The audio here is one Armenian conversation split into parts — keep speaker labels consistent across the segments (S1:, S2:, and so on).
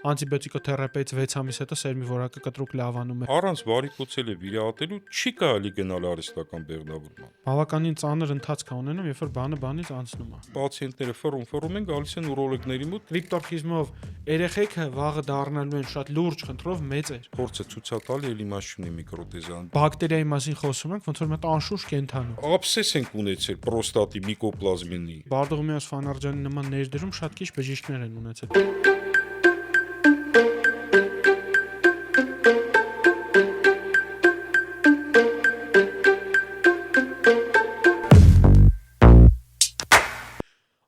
S1: անտիբիոտիկոթերապիայից 6 ամիս հետո սերմի որակը կտրուկ լավանում է։
S2: Առանց վարիկոցելի վիրահատելու չի կարելի գնալ արհեստական բեղմնավորման։
S1: Բավականին ծանր ընթացք է ունենում, երբ որ բանից անցնում է։
S2: Պացիենտները ֆռում են, գալիս են ուրոլոգների մոտ,
S1: Կրիպտորխիզմով երեխեքը վաղը դառնալու են շատ լուրջ խնդրով մեծեր։
S2: փորձը ցույց է տալի, էլի մաս չունի միկրոտեզան։
S1: Բակտերիայի մասին խոսում ենք, ոնց որ մոտ անշուշտ կենթանու։
S2: Աբսես ենք ունեցել պրոստատի միկոպլազմինի։
S1: Բարդողումեոս Ֆանարջյանի նման ներդրում շատ քիչ բժիշկներ են ունեցել։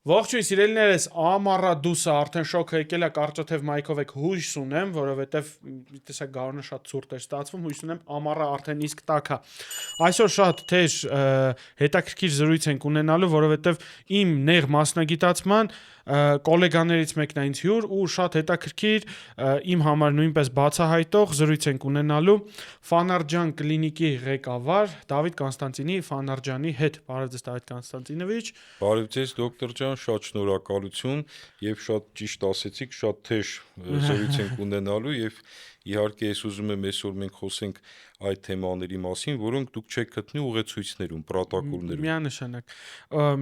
S1: Ողջույն սիրելիներս, ամառա դուսը արդեն շոկը եկել է, կարճաթև մայքով եք հույս ունեմ, որովհետև տեսակ գարունը շատ ցուրտ էր ստացվում, հույս ունեմ ամառը արդեն իսկ տաք է։ Այսօր շատ թեժ հետաքրքիր զրույց ենք ունենալու, որովհետև իմ նեղ մասնագիտացման կոլեգաներից մեկն է ինձ հյուր ու շատ հետաքրքիր իմ համար նույնպես բացահայտող զրույց ենք ունենալու Ֆանարջյան կլինիկի ղեկավար Դավիթ Կոնստանտինի Ֆանարջյանի հետ։ Բարև ձեզ Դավիթ Կոնստանտինովիչ։
S2: Բարև ձեզ դոկտոր ջան, շատ շնորհակալություն եւ շատ ճիշտ ասեցիք, շատ թեժ զրույց ենք ունենալու եւ իհարկե ես ուզում եմ այսօր մենք խոսենք այդ թեմաների մասին, որոնք դուք չեք գտնի ուղեցույցներում, պրոտոկոլներում։
S1: Միանշանակ։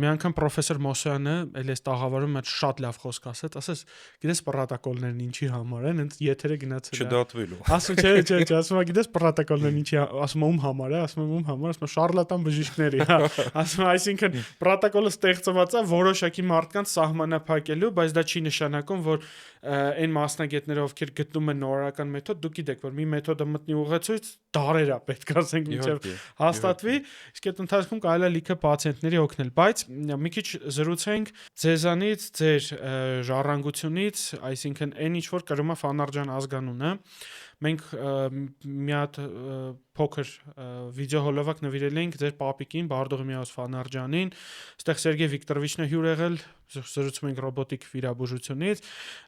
S1: Մի անգամ պրոֆեսոր Մոսյանը էլ էս տաղավարում մոտ շատ լավ խոսք ասաց, գիտես պրոտոկոլներն ինչի համար են, հենց եթերը գնացել է։
S2: Չդատվելու։
S1: Ասում չէ, ասում է գիտես պրոտոկոլներն ինչի, ասում ում համար է, ասում ում համար, ասում շարլատան բժիշկների, հա։ Ասում այսինքն պրոտոկոլը ստեղծված է որոշակի մարդկանց սահմանափակելու, բայց դա չի նշանակում, որ այն մասնագետները, ովքեր գտնում են նորարարական մեթոդ, դուք գիտեք, որ մի մեթոդը մտնի ուղեցույց դարեր է պետք ասենք մինչև հաստատվի, իսկ այդ ընթացքում կարելի է լիքը պացիենտների օգնել, բայց մի քիչ զրուցենք ձեզանից, ձեր ժառանգությունից, այսինքն այն ինչ որ կրում է Ֆանարջյան ազգանունը։ Մենք մի հատ փոքր վիդեոհոլովակ նվիրել ենք ձեր պապիկին Բարդողումեոս Ֆանարջյանին, այստեղ Սերգեյ Վիկտորովիչն է հյուր եղել, զրուցում ենք ռոբոտիկ վիրաբուժությունից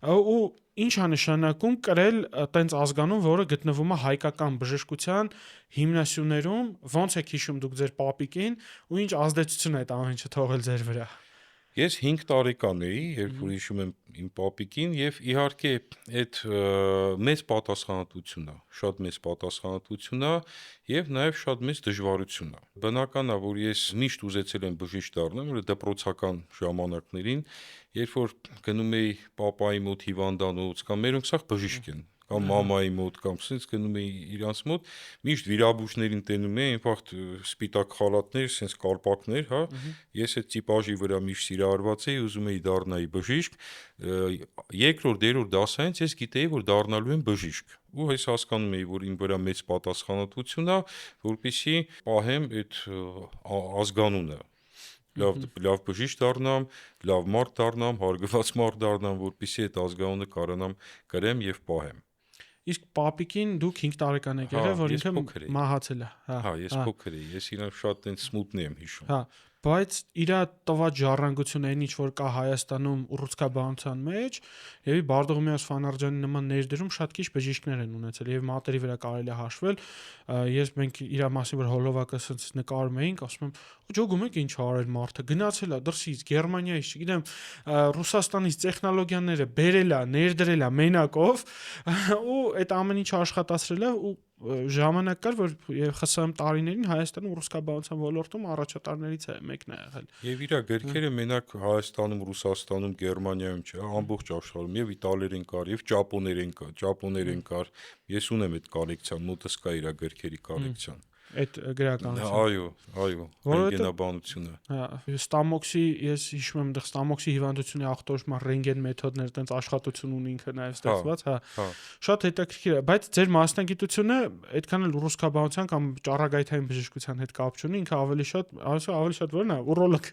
S1: ու ինչ է նշանակում կրել տենց ազգանուն, որը գտնվում է հայկական բժշկության հիմնասյուներում, ոնց եք հիշում դուք ձեր պապիկին ու ինչ ազդեցություն է այդ ամեն ինչը թողել ձեր վրա։
S2: Ես 5 տարեկան էի, երբ որ հիշում եմ իմ պապիկին եւ իհարկե այդ մեծ պատասխանատվություն է, շատ մեծ պատասխանատվություն է եւ նաեւ շատ մեծ դժվարություն է։ Բնական է, որ ես միշտ ուզեցել եմ բժիշկ դառնալ, որ դպրոցական ժամանակներին, երբ որ գնում էի պապայի մոտ հիվանդանոց կամ մերոնք սա բժիշկ են կամ մամայի մոտ կամ sense գնում էի իրանց մոտ, միշտ վիրաբույժներին տենում էի, ինֆակտ սպիտակ խալաթներ, sense կալպակներ, հա, ես այդ տիպաժի վրա միշտ սիրահարված էի, ուզում էի դառնալ բժիշկ, երկրորդ, երրորդ դասայից ես գիտեի, որ դառնալու եմ բժիշկ, ու ես հասկանում էի, որ իմ վրա մեծ պատասխանատվություն է, որպեսզի պահեմ այդ ազգանունը, լավ բժիշկ դառնամ, լավ մարդ դառնամ, հարգված մարդ դառնամ, որպեսզի այդ ազգանունը կարողանամ կրեմ եւ պահեմ։
S1: Իսկ պապիկին դուք 5 տարեկան եք եղել, որ ինքը մահացել է։
S2: Հա, ես փոքր էի, ես իրան շատ այնց սմութն եմ հիշում։
S1: Հա, բայց իր տված ժառանգությունը այն ինչ որ կա Հայաստանում ուռուցքաբանության մեջ, եւ Բարդողումեոս Ֆանարջյանի նման ներդրում շատ քիչ բժիշկներ են ունեցել եւ մատերի վրա կարելի է հաշվել։ Մենք իր մասին որ հոլովակը ասած նկարում էինք, ասում եմ, ջոգում եք ինչ արել մարդը, գնացել է դրսից, Գերմանիայից, չգիտեմ, Ռուսաստանից տեխնոլոգիաները բերել է, ներդրել է մենակով ու այդ ամեն ինչը աշխատացրել է ու ժամանակ կար, որ ԽՍՀՄ տարիներին Հայաստանում ուռուցքաբանության ոլորտում առաջատարներից է մեկն է եղել։
S2: Եվ իր գրքերը մենակ Հայաստանում, Ռուսաստանում, Գերմանիայում չէ, ամբողջ աշխարհում եւ իտալերեն կար, եւ ճապոներեն կար։ Ես ունեմ այդ կոլեկցիան, մոտս կա իր գրքերի կոլեկցիան։
S1: Այդ գրականությունը։
S2: Այո, ռենտգենաբանությունը։
S1: Հա, ստամոքսի, ես հիշում եմ դեռ ստամոքսի հիվանդությունների ախտորոշման ռենտգեն մեթոդներ, տենց աշխատություն ունի ինքը նաև ստեղծված, հա։ Շատ հետաքրքիր է, բայց ձեր մասնագիտությունը այդքան էլ ուռուցքաբանության կամ ճառագայթային բժշկության հետ կապ չունի, ինքը ավելի շատ որն է, ուռոլոգ,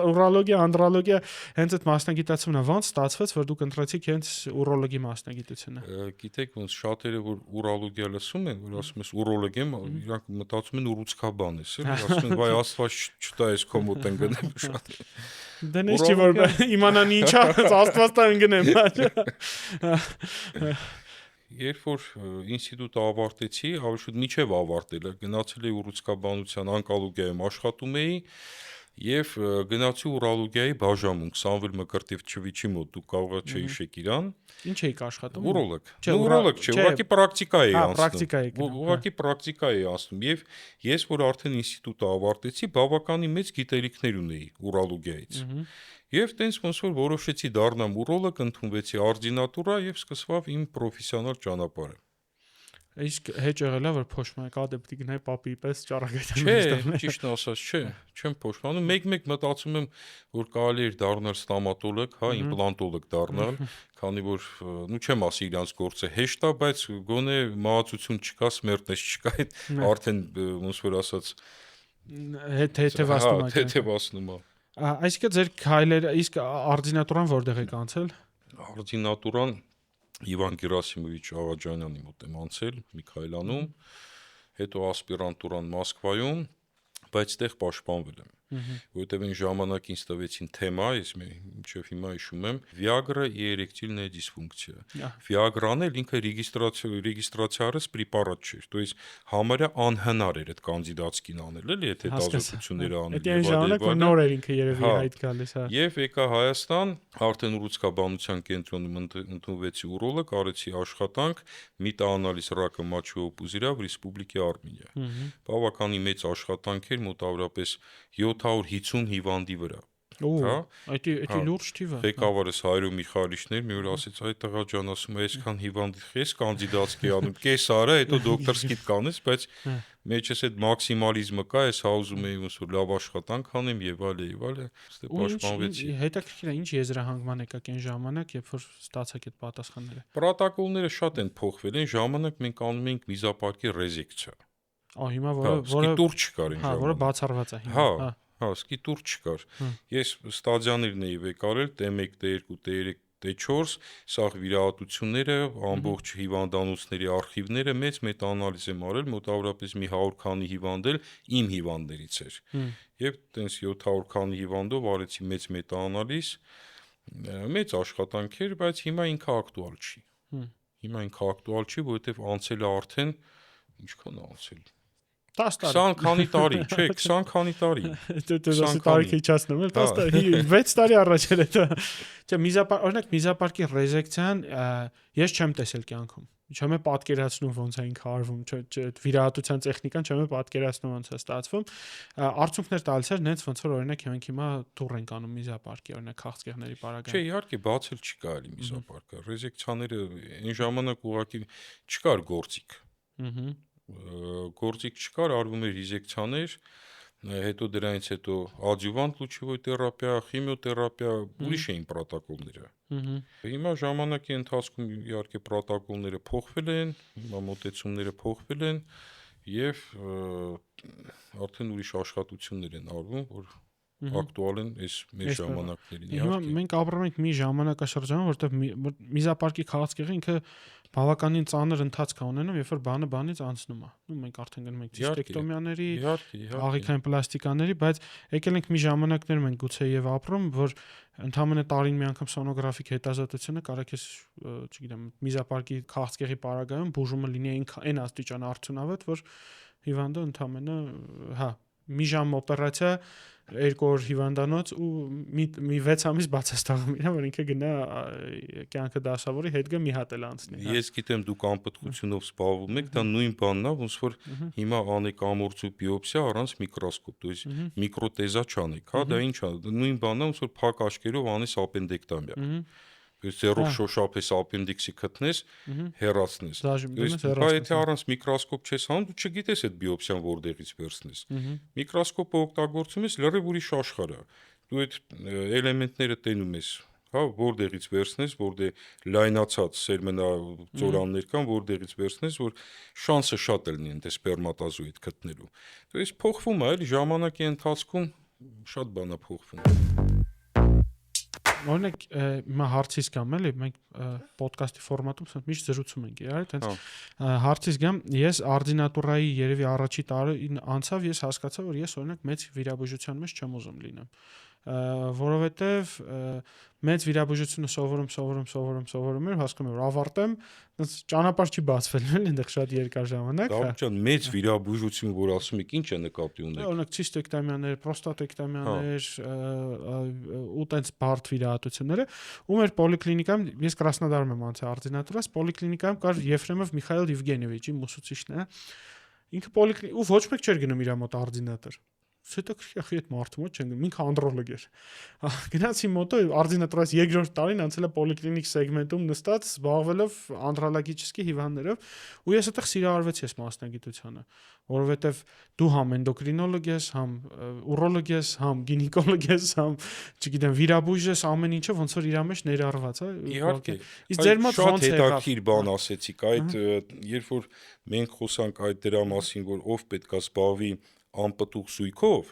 S1: ուրոլոգիա, անդրոլոգիա, հենց այդ մասնագիտացումն է, ոնց ստացվեց, որ դուք ընտրեցիք հենց ուռոլոգի մասնագիտությունը։
S2: Գիտեք, ոնց շատերը որ ուրոլոգիա լսում են, որ ասում ես ուրոլոգ եմ, իրանք մտածում են ուռուցքաբան ես, ասում են, վայ Աստված չտա ես քո մոտ ընկնեմ շատ։
S1: Դե նես չի որ իմանան ինչա, Աստված տա ընկնեմ։
S2: Երբ որ ինստիտուտը ավարտեցի, ավելի շուտ միջև ավարտելը, գնացել էի ուռուցքաբանության ոնկոլոգիայում աշխատում էի, Եվ գնացի ուրոլոգիայի բաժանում 20 Մկրտիվ Չվիչի մոտ, դու կարող չէ հիշեք իրան։
S1: Ինչ էիք աշխատում։
S2: Ուրոլոգ։ Ուրոլոգ չէ, ուղղակի պրակտիկա էի անցնում։ Ուղղակի պրակտիկա էի անցնում եւ ես որ արդեն ինստիտուտը ավարտեցի, բավականին մեծ գիտելիքներ ունեի ուրոլոգիայից։ Եվ տենց ոնց որ որոշեցի դառնամ ուրոլոգ, ընդունվեցի արձինատուրա եւ սկսավ իմ պրոֆեսիոնալ ճանապարհը։
S1: Իսկ հեչ եղել է որ փոշմանը դեպք գնայի պապի պես ճառագայթան։
S2: Չէ, ճիշտ ասած, չէ, չեմ փոշմանում, մեկ մտածում եմ, որ կարելի էր դառնալ ստոմատոլոգ, հա, իմպլանտոլոգ դառնալ, քանի որ նու չեմ ասի իրանց գործը հեշտ է, բայց գոնե մահացություն չկա, սմերտես չկա, այդ արդեն ոնց որ ասած թեթևացնում է։
S1: Այսինքն ձեր քայլերը, իսկ արձինատուրան որտեղ եք անցել։
S2: Արձինատուրան Իվան Գերասիմովիչ Աղաջանյանի մոտ եմ անցել Միքայելանում, հետո ասպիրանտուրան Մոսկվայում, բայց այդտեղ պաշտպանվել եմ, որովհետև այն ժամանակ ինձ տվեցին թեմա, ես մինչև հիմա հիշում եմ, Viagra и эректильная дисфункция։ Viagra-ն էլ ինքը ռեգիստրացիարս պրեպարատ չէր, то есть համարյա անհնար էր այդ կանդիդատскին անել, էլի, եթե դասությունները անել։
S1: Այդ ժամանակ նոր էր ինքը երևի հայտ галիս, հա։
S2: Եվ եկա Հայաստան, արդեն ուռուցքաբանության կենտրոնում ընդունվեցի ուրոլոգ, արեցի աշխատանք, միտաանալիզ ռակը մочевого пузыря в Республике Армения։ Բավականին մեծ աշխատանք էր, մոտավորապես 750 հիվանդի վրա։
S1: Հա, այդ լուրջ թիվ է։
S2: Ղեկավարս Հայրո Միխայելիչներ մի օր ասեց, այ տղա ջան, ասում է, այսքան հիվանդի ես կանդիդատский անում, կես արա, հետո դոկտորսկիտ կանես, բայց մեջս այդ մաքսիմալիզմը կա, ես հաուզում եի ոնց որ լավ աշխատանք անեմ եւ այլ, ստե պաշտպանվեցի։
S1: Հետաքրքիր է, ինչ եզրահանգման եկաք այն ժամանակ, երբ որ ստացաք այդ պատասխանները։
S2: Պրոտոկոլները շատ են փոխվել, այն ժամանակ մենք անում էինք միզապարկի ռեզեկցիա։
S1: Հիմա
S2: որը տուր չկար այն ժամանակ։
S1: Որը բացառված է հիմա։
S2: Հա, սկի տուր չկար։ Ես ստադիաներն էի վեկարել, T1, T2, T3, T4, սա վիրահատությունները, ամբողջ հիվանդանոցների արխիվները մեծ մետաանալիզ եմ արել, մոտավորապես մի 100 քանի հիվանդել իմ հիվանդներից էր։ Եվ տենց 700 քանի հիվանդով արեցի մեծ մետաանալիզ, մեծ աշխատանք էր, բայց հիմա ինքը ակտուալ չի։ Հիմա ինքը ակտուալ չի, որովհետև անցել է արդեն ինչքան է անցել
S1: 10 տարի։
S2: 20 քանի տարի, չէ, 20 քանի տարի։
S1: Դու տարիքի իջացնում ես, 10 տարի, 6 տարի առաջ էր դա։ Չէ, օրինակ միզապարկի ռեզեկցիան ես չեմ տեսել կյանքում։ Չեմ պատկերացնում ոնց է ինքը արվում, վիրահատության տեխնիկան չեմ պատկերացնում ոնց է ստացվում։ Արդյունքներ տալիս էր նենց ոնց որ օրինակ մենք հիմա տուր ենք անում միզապարկի, օրինակ քաղցկեղների պարագայում։
S2: Չէ, իհարկե բացել չի կարելի միզապարկը։ Ռեզեկցիաները այն ժամանակ ուղղակի չկար գործիք։ Գործիք չկար, արվում էր ռեզեկցիաներ, հետո դրանից հետո ադյուվանտ լուչևոյ թերապիա, խիմիոթերապիա, ուրիշ էին պրոտոկոլները։ Հիմա ժամանակի ընթացքում իհարկե պրոտոկոլները փոխվել են, հիմա մոտեցումները փոխվել են եւ արդեն ուրիշ աշխատություններ են արվում, որ ակտուալ են այս մեր ժամանակներին։
S1: Հիմա մենք ապրում ենք մի ժամանակաշրջանում, որտեղ միզապարկի քաղցկեղը ինքը բավականին ծանր ընթացք է ունենում, երբ որ բանից անցնում է։ Մենք արդեն գնում ենք ցիստեկտոմիաների, աղիքային պլաստիկաների, բայց եկել ենք մի ժամանակներ մենք գուցե եւ ապրում, որ ընդամենը տարին մի անգամ սոնոգրաֆիկ հետազոտությունը կարա քեզ, չգիտեմ, միզապարկի քաղցկեղի պարագայում բուժումը լինի այն աստիճան արդյունավետ, որ հիվանդը ընդամենը, հա, մի ժամ օպերացիա, 2 օր հիվանդանոց ու մի 6 ամիս բացաստեղում իրա, որ ինքը գնա կյանքը դասավորի, հետ գա մի հատ էլ անցնի։
S2: Ես գիտեմ դուք անպտղությունով զբաղվում եք, դա նույն բանն է, ոնց որ հիմա անեք ամորձու բիոպսիա առանց միկրոսկոպ, то есть միկրոտեզա չանեք, հա, դա ինչ է, նույն բանն է, ոնց որ փակ աչքերով անես ապենդեկտոմիա։ Ձեռով շոշափես ապենդիքսի գտնես, հեռացնես։ Եթե առանց միկրոսկոպ չես անում, դու չգիտես այդ բիոպսիան որտեղից վերցնես։ Միկրոսկոպը օգտագործում ես լրիվ ուրիշ աշխարհ է։ Դու այդ էլեմենտները տենում ես, հա, որտեղից վերցնես, որտեղ լայնացած սերմենաձորաններ կան, որտեղից վերցնես, որ շանսը շատ է լինի այնտեղ սպերմատոզոիդ գտնելու։ То есть փոխվում է, էլի ժամանակի ընթացքում շատ բան է փոխվում։
S1: Օրինակ հիմա հարցից գամ, էլի, մենք ոդկասթի ֆորմատում միշտ զրուցում ենք իրար, այտենց հարցից գամ, ես արձինատուրայի երևի առաջի տարին անցավ, ես հասկացա, որ ես օրինակ մեծ վիրաբուժության մեջ չեմ ուզում լինեմ։ որովհետև մեծ վիրաբուժությունը սովորում էր, հասկանում եմ, որ ավարտեմ, այնց ճանապարհ չի բացվել, էլի այնտեղ շատ երկար ժամանակ։
S2: Դավթ մեծ վիրաբուժություն, որ ասում եք, ինչ է նկատի ունեք։
S1: Օրինակ ցիստեկտոմիաներ, պրոստատեկտոմիաներ, ու տենց բարդ վիրահատությունները, ու մեր պոլիկլինիկայում, ես Կրասնոդարում եմ անցել արդինատուրաս, պոլիկլինիկայում կար Եֆրեմով Միխայել Եվգենիևիչ, իմ ուսուցիչն է։ Ինքը ու ոչ մեկ չէր գնում իր մոտ արդինատոր։ Հետո քրի այդ մարդու մոտ չեն գնում, ինքը անդրոլոգ էր։ Գնացի մոտո արդինատուրաս երկրորդ տարին անցել է պոլիկլինիկ սեգմենտում նստած, զբաղվելով անդրոլոգիչեսկի հիվանդներով, ու ես այդտեղ սիրահարվեցի այս մասնագիտությանը, որովհետև դու համ էնդոկրինոլոգ ես, համ ուրոլոգ ես, համ գինեկոլոգ ես, համ, չգիտեմ, վիրաբույժ ես, ամեն ինչը ոնց որ իր մեջ ներառված է։
S2: Իհարկե։
S1: Իսկ ձեր մոտ ոնց
S2: է
S1: եղավ։
S2: Հետաքրքիր բան ասեցիք, այդ երբ որ մենք խոսանք այդ դրա մասին, որ ով պետք է զբաղվի անպտուղ զույգով,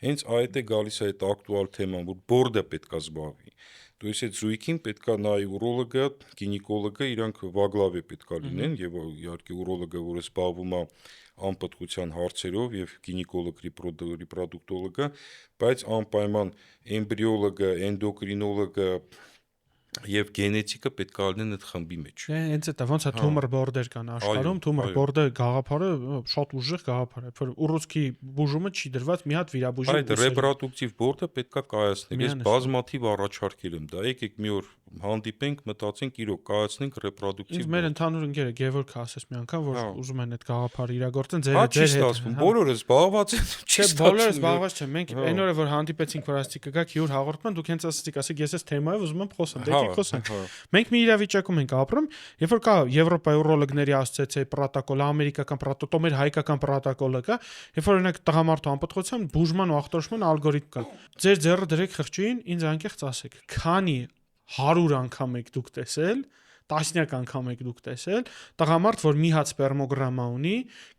S2: հենց այդ է գալիս այդ ակտուալ թեման, որ բորդը պետք է զբաղվի։ То есть այդ զույգին պետք է նայ ուրոլոգը, գինեկոլոգը, իրանք վագլավ է պետք է լինեն, եւ իհարկե ուրոլոգը, որը զբաղվում է անպտղության հարցերով եւ գինեկոլոգ ռեպրոդուկտոլոգը, բայց անպայման էմբրիոլոգը, էնդոկրինոլոգը եւ գենետիկը պետք է լինեն այդ խմբի մեջ։
S1: Հենց այդ ոնց է թումոր բորդեր կան աշխարհում, թումոր բորդը գաղափարը շատ ուժեղ գաղափար է, որ ուռուցքի բուժումը չի դրված մի հատ վիրաբույժի։
S2: Այդ ռեպրոդուկտիվ բորդը պետք է կայացնել։ Ես բազմաթիվ առաջարկել եմ դա։ Եկեք մի օր հանդիպենք, մտածենք իրոք կայացնենք ռեպրոդուկտիվ։
S1: Ինձ մեր ընդհանուր ընկերը Գևորգը ասես մի անգամ, որ ուզում են այդ գաղափարը իրագործեն,
S2: ձեր հետ։ Բոլորը զբաղված են։
S1: Չէ, բոլորը զբաղված չեն։ Մենք այն օրը որ հանդիպեցինք, որ ասացիք կգաք յուր հաղորդման, դուք հենց ասացիք, ես այս թեմայով ուզում եմ խոսեմ, դեպի խոսենք։ Մենք մի իրավիճակում ենք ապրում, երբ որ կա Եվրոպայի ուրոլոգների ասոցիացիայի պրոտոկոլը, ամերիկական պրոտոկոլը, մեր հայկական պրոտոկոլը կա, երբ որ օրինակ տղամարդու անպտղության բուժման ու ախտորոշման ալգորիթմ կա։ Ձեր ձեռը դրեք խղճին, ինձ անկեղծ ասեք, քանի 100 անգամ եք դուք տեսել, տասնյակ անգամ եք դուք տեսել, տղամարդ, որ մի հատ սպերմոգրամա ունի,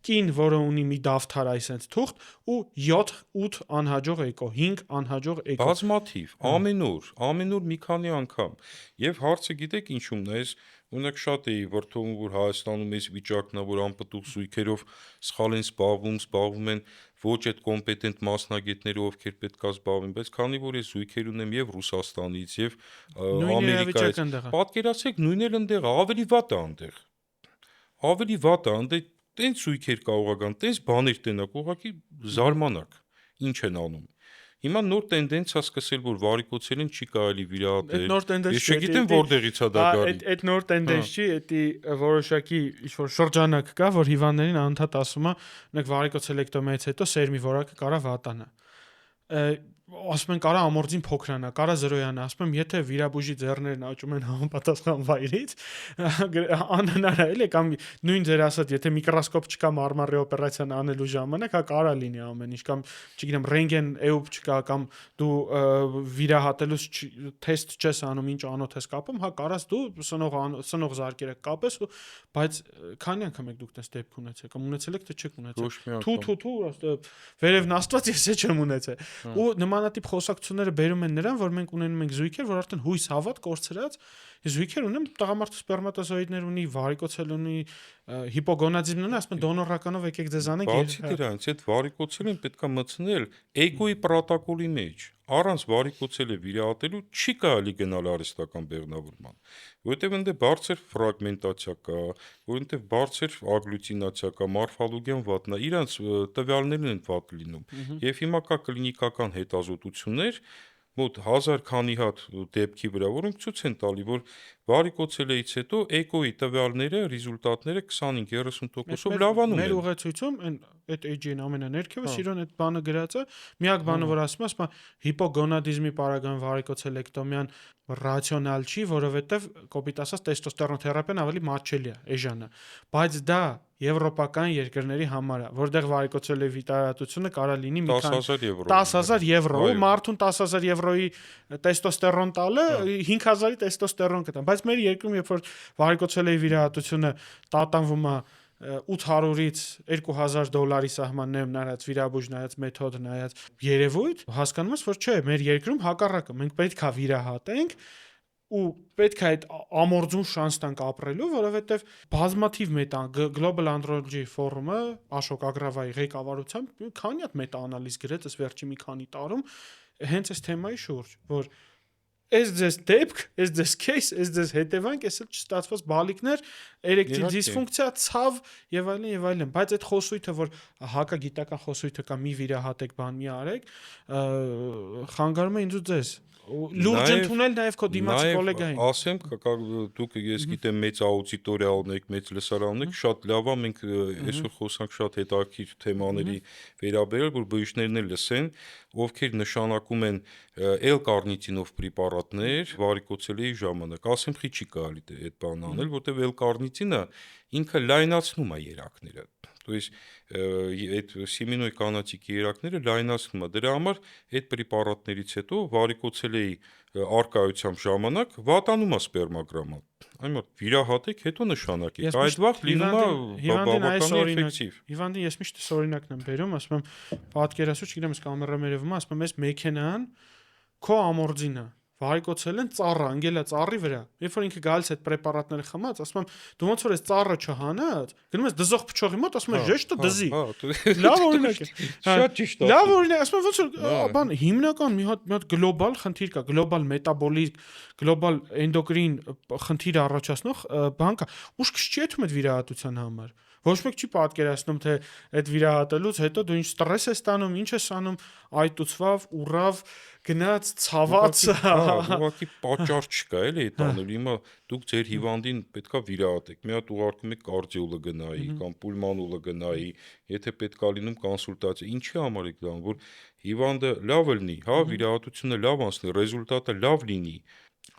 S1: կին, որը ունի մի դավթար այսենց թուղթ ու 7-8 անհաջող էկո, 5 անհաջող էկո։
S2: Բազմաթիվ, ամեն օր մի քանի անգամ։ Եվ հարցը գիտեք ինչու՞մն է, օրինակ շատ էի վրդովում, որ Հայաստանում այս վիճակն է, որ անպտուղ զույգերով սխալ են զբաղվում են ոչ այդ կոմպետենտ մասնագետները, ովքեր պետք է զբաղվեն, բայց քանի որ ես զույգեր ունեմ եւ Ռուսաստանից եւ Ամերիկայից, պատկերացրեք, նույնն էլ ընդեղ ավելի վատ է, այնտեղ տենց զույգեր կարող են, տենց բաներ տենակ, ուղղակի զարմանակ, ինչ են անում։ Հիմա նոր տենդենս է սկսել, որ վարիկոցերին չի կարելի վիրահատել։ Ես չգիտեմ որտեղից է դա գալի։
S1: Այդ նոր տենդենս չի, դա որոշակի ինչ-որ շրջանակ կա, որ հիվանդներին անընդհատ ասում է, նեք վարիկոցելեկտոմիայից հետո սերմի որակը կարա վատանա։ Ասում են կարա ամորձին փոքրանա, կարա զրոյանա, ասում եմ, եթե վիրաբույժի ձեռներն աճում են համապատասխան վայրից, անհնար է, էլի, կամ նույն ձեր ասած, եթե միկրոսկոպ չկա մարմարի օպերացիան անելու ժամանակ, հա կարա լինի ամեն ինչ, կամ չգիտեմ, ռենտգեն էուպ չկա, կամ դու վիրահատելուց թեստ չես անում, ինչ անոթ ես կապում, հա կարաս դու սնող զարկերը կապես, բայց քանի անգամ եք դուք տես դեպք ունեցել, կամ ունեցել եք թե չեք ունեցել։ Թու, վերևն աստված ես չեմ ունեցել։ Ու նմանատիպ խոսակցությունները բերում են նրան, որ մենք ունենում ենք զույգեր, որ արդեն հույս հավատ կորցրած, զույգեր ունեմ, տղամարդու սպերմատոզոիդներ ունի, վարիկոցել ունի, հիպոգոնադիզմ ունի, ասում են դոնորականով եկեք ձեզ անենք։
S2: Բացի դրանից, այդ վարիկոցելին պետք է մտցնել էգոյի պրոտոկոլի մեջ։ Առանց վարիկոցելը վիրահատելու չի կարելի գնալ արհեստական բեղմնավորման, որովհետև այնտեղ բարձր ֆրագմենտացիա կա, որովհետև բարձր ագլյուտինացիա կա, մորֆոլոգիան վատն է, իրանց տվյալներն են վատ լինում։ Եվ հիմա կա կլինիկական հետազոտություններ, մոտ 1000 քանի հատ դեպքի վրա, որոնք ցույց են տալի, որ վարիկոցելից հետո էկոյի տվյալները, ռեզուլտատները 25-30%-ով լավանում են։
S1: Մեր ուղեցույցում այդ AG-ն ամենաներքևը սիրուն այդ բանը գրած է, միակ բանը որ ասում է, հիպոգոնադիզմի պարագայում վարիկոցելեկտոմիան ռացիոնալ չի, որովհետև կոպիտ ասած տեստոստերոն թերապիան ավելի մատչելի է, էժան է, բայց դա եվրոպական երկրների համար է, որտեղ վարիկոցելի վիտարատությունը կարա լինի մի քանի 10,000 եվրո, ու մարդուն 10,000 եվրոյի տեստոստերոն տալը 5,000-ի տեստոստերոն կտա, բայց մեր երկրում երբ որ վարիկոցելի վիրահատությունը տատանվում է 800-ից 2000 դոլարի սահմաններում նայած վիրաբույժ նայած մեթոդ նայած երևույթ, հասկանում ես որ չէ, մեր երկրում հակառակը, մենք պետք է վիրահատենք ու պետք է այդ ամորձուն շանս տանք ապրելու, որովհետև բազմաթիվ Global Andrology Forum-ը Աշոկ Ագրավայի ղեկավարությամբ քանի հատ մետաանալիզ գրեց այս վերջի մի քանի տարում, հենց այս թեմայի շուրջ, որ այս ձեզ դեպք, այս ձեզ case, այս ձեզ հետևանք, այս չստացված բալիկներ, էրեկտիլ դիսֆունկցիա, ցավ եւ այլն, բայց այդ խոսույթը, որ հակագիտական խոսույթը կա, մի վիրահատեք, բան մի արեք, խանգարում է ինձ ու ձեզ լուրջ ընդունել նաև քո դիմացի գոլեգային։
S2: Ասեմ, դուք ես գիտեմ մեծ աուդիտորիա ունեք, մեծ լսարան ունեք, շատ լավ է, մենք այսօր խոսանք շատ հետաքրքիր թեմաների վերաբերյալ, որ բժիշկներն էլ լսեն, ովքեր նշանակում են L-կարնիտինով պրեպարատներ վարիկոցելիի ժամանակ։ Ասեմ, խի չի կարելի այդ բանն անել, որտեղ L-կարնիտինը ինքը լայնացնում է երակները։ То есть այդ սիմինոյ կանացիկի երակները լայնացնում է։ Դրա համար այդ պրեպարատներից հետո վարիկոցելիի արկայության ժամանակ վատանում է սպերմագրամը։ Այնինչ վիրահատեք, հետո նշանակեք։ Այդ վաղ լինում է բավականին էֆեկտիվ։
S1: Հիվանդին ես միշտ օրինակն եմ բերում, ասում եմ, պատկերացու, չգիտեմ, կամերայում եմ, ասում եմ, այս մեքենան քո ամորձինը վարիկոցել են ծառը, անգելա ծառի վրա։ Երբ որ ինքը գալիս այդ պրեպարատները խմած, ասում եմ, դու ոնց որ այս ծառը չհանած, գնում ես դզող փչողի մոտ, ասում ես ժեշտը դզի։ Լավ օրինակ է։
S2: Շատ ճիշտ է։
S1: Լավ օրինակ, ասում եմ, ոնց որ բան հիմնական մի հատ գլոբալ խնդիր կա, գլոբալ մետաբոլիկ, գլոբալ էնդոկրին խնդիր առաջացնող բան կա։ Ուշք չի եթում այդ վիրահատության համար։ Ոչ մեկ չի պատկերացնում, թե այդ վիրահատելուց հետո դու ինչ ստրես ես ստանում, ինչ ես անում, այտուցվավ, ուռավ, գնաց, ցաված։
S2: Ուղղակի պատճառ չկա էլի այդ անելու։ Հիմա դուք ձեր հիվանդին պետքա վիրահատեք։ Մի հատ ուղարկում եք կարդիոլոգ գնայի կամ պուլմոնոլոգ գնայի, եթե պետքա լինում կոնսուլտացիա։ Ինչի համար եք դառնում, որ հիվանդը լավ լինի, հա, վիրահատությունը լավ անցնի, ռեզուլտատը լավ լինի։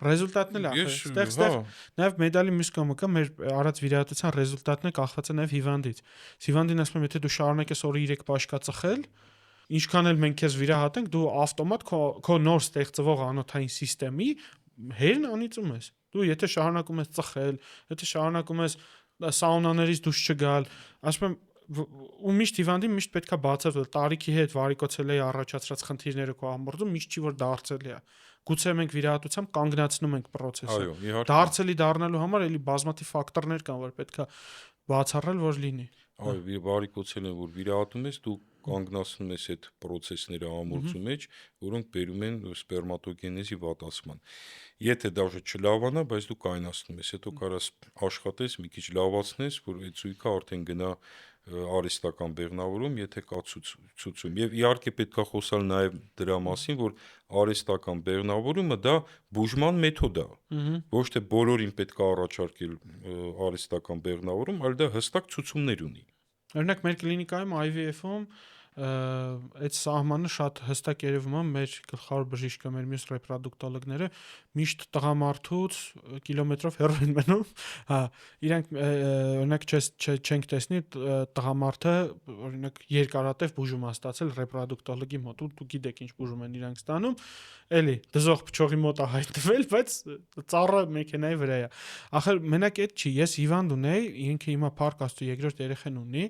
S1: Ռեզուլտատն էլ այստեղ նաև մեդալի մյուս կողմը կա, մեր արած վիրահատության ռեզուլտատն է կախված է նաև հիվանդից։ Հիվանդին ասում եմ, եթե դու շարունակես օրը 3 պաշկա ծխել, ինչքան էլ մենք քեզ վիրահատենք, դու ավտոմատ քո նոր ստեղծվող անոթային համակարգի հերն անիծում ես։ Դու եթե շարունակում ես ծխել, եթե շարունակում ես սաունաներից դուրս չգալ, ասում եմ, ու միշտ հիվանդին միշտ պետքա բացատրել տարիքի հետ վարիկոցելիի առաջացրած խնդիրները քո ամորձում միշտ չի որ դարձելի է։ Գուցե մենք վիրահատությամբ կանգնացնում ենք process-ը։
S2: Այո, իհարկե։
S1: Դարձելի դառնալու համար էլի բազմաթիվ ֆակտորներ կան, որ պետքա բացառել, որ լինի։
S2: Այո, վարիկոցելիին որ վիրահատում ես, դու կանգնացնում ես այդ process-ները ամորձու մեջ, որոնք բերում են սպերմատոգենեզի վատացման։ Եթե դաժե չլավանա, բայց դու կայնացնում ես, հետո կարաս աշխատես, մի քիչ լավացնես, որ այդ զույգը արդեն գնա արհեստական բեղնավորում, եթե կա ցուցում։ Եվ իհարկե պետքա խոսալ նաև դրա մասին, որ արհեստական բեղնավորումը դա բուժման մեթոդ է։ Ոչ թե բոլորին պետքա առաջարկել արհեստական բեղնավորում, այլ դա հստակ ցուցումներ ունի։
S1: Օրինակ մեր կլինիկայում IVF-ում այդ սահմանը շատ հստակ երևում է, մեր գլխավոր բժիշկը, մեր մյուս ռեպրոդուկտոլոգները միշտ տղամարդուց կիլոմետրով հեռու են մնում, հա, իրանք օրինակ չենք տեսնի տղամարդը օրինակ երկարատև բուժում է ստացել ռեպրոդուկտոլոգի մոտ, ու դու գիտեք ինչ բուժում են իրանք ստանում, էլի դզող փչողի մոտ է հայտնվել, բայց ծառը մեքենայի վրա է։ Ախր մենակ այդ չի, ես հիվանդ ունեի, ինքը հիմա Փառք Աստծո երկրորդ երեխան ունի,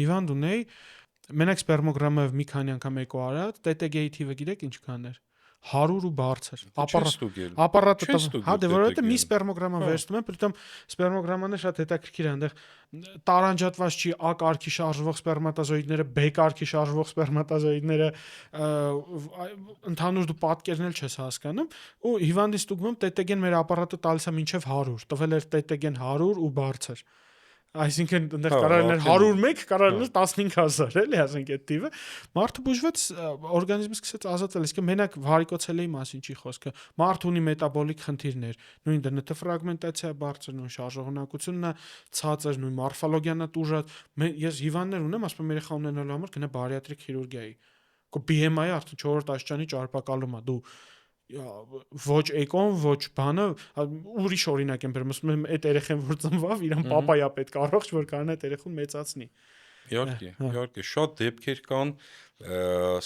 S1: հիվանդ ունեի Մենակ սպերմոգրամով մի քանի անգամ էկո արած, TTG-ի թիվը գիտեք ինչքան էր 100 ու բարձր։ Ապարատը, հա, դե որովհետեւ մի սպերմոգրամա վերցնում են, պրիտոմ սպերմոգրամանն շատ հետաքրքիր է, այնտեղ տարանջատված չի A կարգի շարժվող սպերմատոզոիդները, B կարգի շարժվող սպերմատոզոիդները, ընդհանուր դու պատկերն էլ չես հասկանում, ու հիվանդի ստուգվում TTG-ն մեր ապարատը տալիս է մինչև 100, տվել էր TTG-ն 100 ու բարձր։ Այսինքն այնտեղ կարող էր 101, կարող էր 15000, էլի ասենք այդ տիպը։ Մարդը բուժվեց, օրգանիզմը սկսեց ազատվել, իսկ մենակ վարիկոցելիի մասին չի խոսքը։ Մարդը ունի մետաբոլիկ խնդիրներ, նույն ԴՆԹ ֆրագմենտացիա բարձր, նույն շարժողունակությունն է ցածր, նույն մորֆոլոգիան է տուժած։ Ես հիվանդներ ունեմ, ասում եմ երեխա ունենալու համար գնա բարիատրիկ քիրուրգիայի։ Քո BMI-ը արդեն 4-րդ աստիճանի ճարպակալում է, դու ոչ էկոն, ոչ բանը, ուրիշ օրինակ եմ բերում, ասում եմ այդ երեխան որ ծնվավ, իրան պապայա պետք առողջ, որ կարողանա այդ երեխուն մեծացնի։
S2: Իհարկե, շատ դեպքեր կան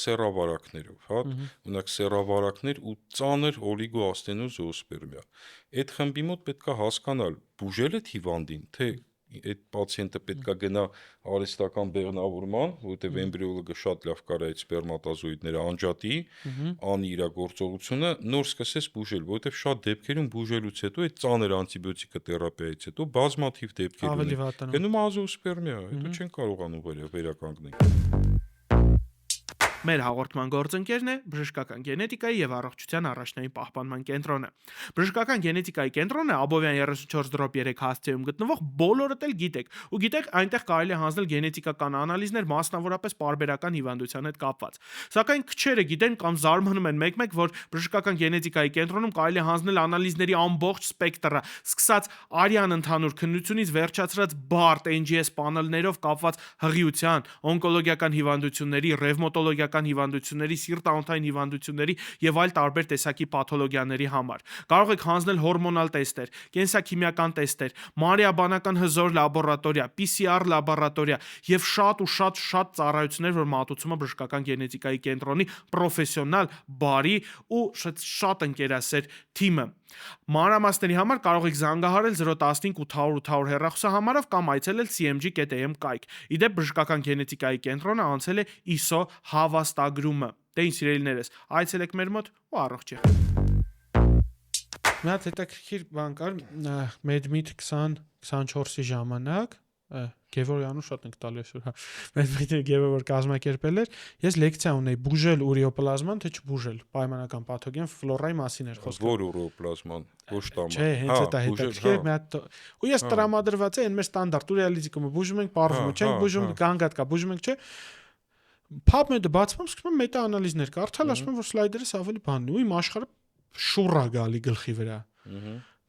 S2: սեռավարակներով, հա, ունակ սեռավարակներ ու ծանր օլիգոաստենոզոոսպերմիա։ Այդ խմբի մոտ պետքա հասկանալ, բուժել է հիվանդին, թե այդ պացիենտը պետքա գնա արհեստական բեղնավորման, որովհետև էմբրիոլոգը շատ լավ կարա այդ սպերմատոզոիդները անջատի, անի իր գործողությունը, նոր սկսես բուժել, որովհետև շատ դեպքերում բուժելուց հետո այդ ծանր անտիբիոտիկա թերապիայից հետո բազմաթիվ դեպքեր ունեն։ Գնում ազոոսպերմիա, հետո չեն կարողանում վերականգնել։
S1: Մեր հաղորդման գործընկերն է բժշկական գենետիկայի եւ առողջության առաջնային պահպանման կենտրոնը։ Բժշկական գենետիկայի կենտրոնը Աբովյան 34/3 հասցեում գտնվող բոլորդ էլ գիտեք, ու գիտեք, այնտեղ կարելի է հանձնել գենետիկական անալիզներ, մասնավորապես պարբերական հիվանդության հետ կապված։ Սակայն քչերը գիտեն կամ զարմանում են մեկ-մեկ, որ բժշկական գենետիկայի կենտրոնում կարելի է հանձնել անալիզների ամբողջ սպեկտրը, սկսած արյան ընդհանուր քննությունից վերջացրած բարդ NGS պանելներով կապված հղիության, օնկոլոգիական հիվանդությունների, ռևմատոլոգիական հիվանդությունների, սիրտանոթային հիվանդությունների եւ այլ տարբեր տեսակի պաթոլոգիաների համար։ Կարող եք հանձնել հորմոնալ տեստեր, կենսաքիմիական տեստեր, մանրեաբանական հզոր լաբորատորիա, PCR լաբորատորիա եւ շատ ծառայություններ, որ մատուցում է բժշկական գենետիկայի կենտրոնի պրոֆեսիոնալ, բարի ու շատ ընկերասեր թիմը։ Մանրամասների համար կարող եք զանգահարել 015 800 800 հեռախոսահամարով կամ այցելել cmg.am կայք։ Իդեպ բժշկական գենետիկայի կենտրոնը անցել է ISO հավաստագրումը։ Դե ինչ սիրելիներս, այցելեք մեր մոտ ու առողջ եղեք։ Մի հատ հետաքրքիր բան կար, MedMeet 20-24-ի ժամանակ Գևորյանը շատ ենք տալի այսօր, հա։ MedMeet-ը Գևոր կազմակերպել էր, ես լեկցիա ունեի բուժել ուրիոպլազման, թե չբուժել, պայմանական պաթոգեն ֆլորայի մասին էր խոսքը։
S2: Որ ուրիոպլազման, ոչ տամա։
S1: Չէ, հենց այդ հետաքրքիր մի հատ ու ես տրամադրված եմ մեր ստանդարտ ուրիալիզիկումը բուժում ենք, պարվում, չենք բուժում, կանգատ կա, բուժում ենք, չէ։ PubMed-ը բացվում, սկսում եմ մետա-անալիզներ կարդալ, ասում եմ, որ սլայդերս ավելի բանն է, ու իմ աշխարհը շուռա գալի գլխի վրա։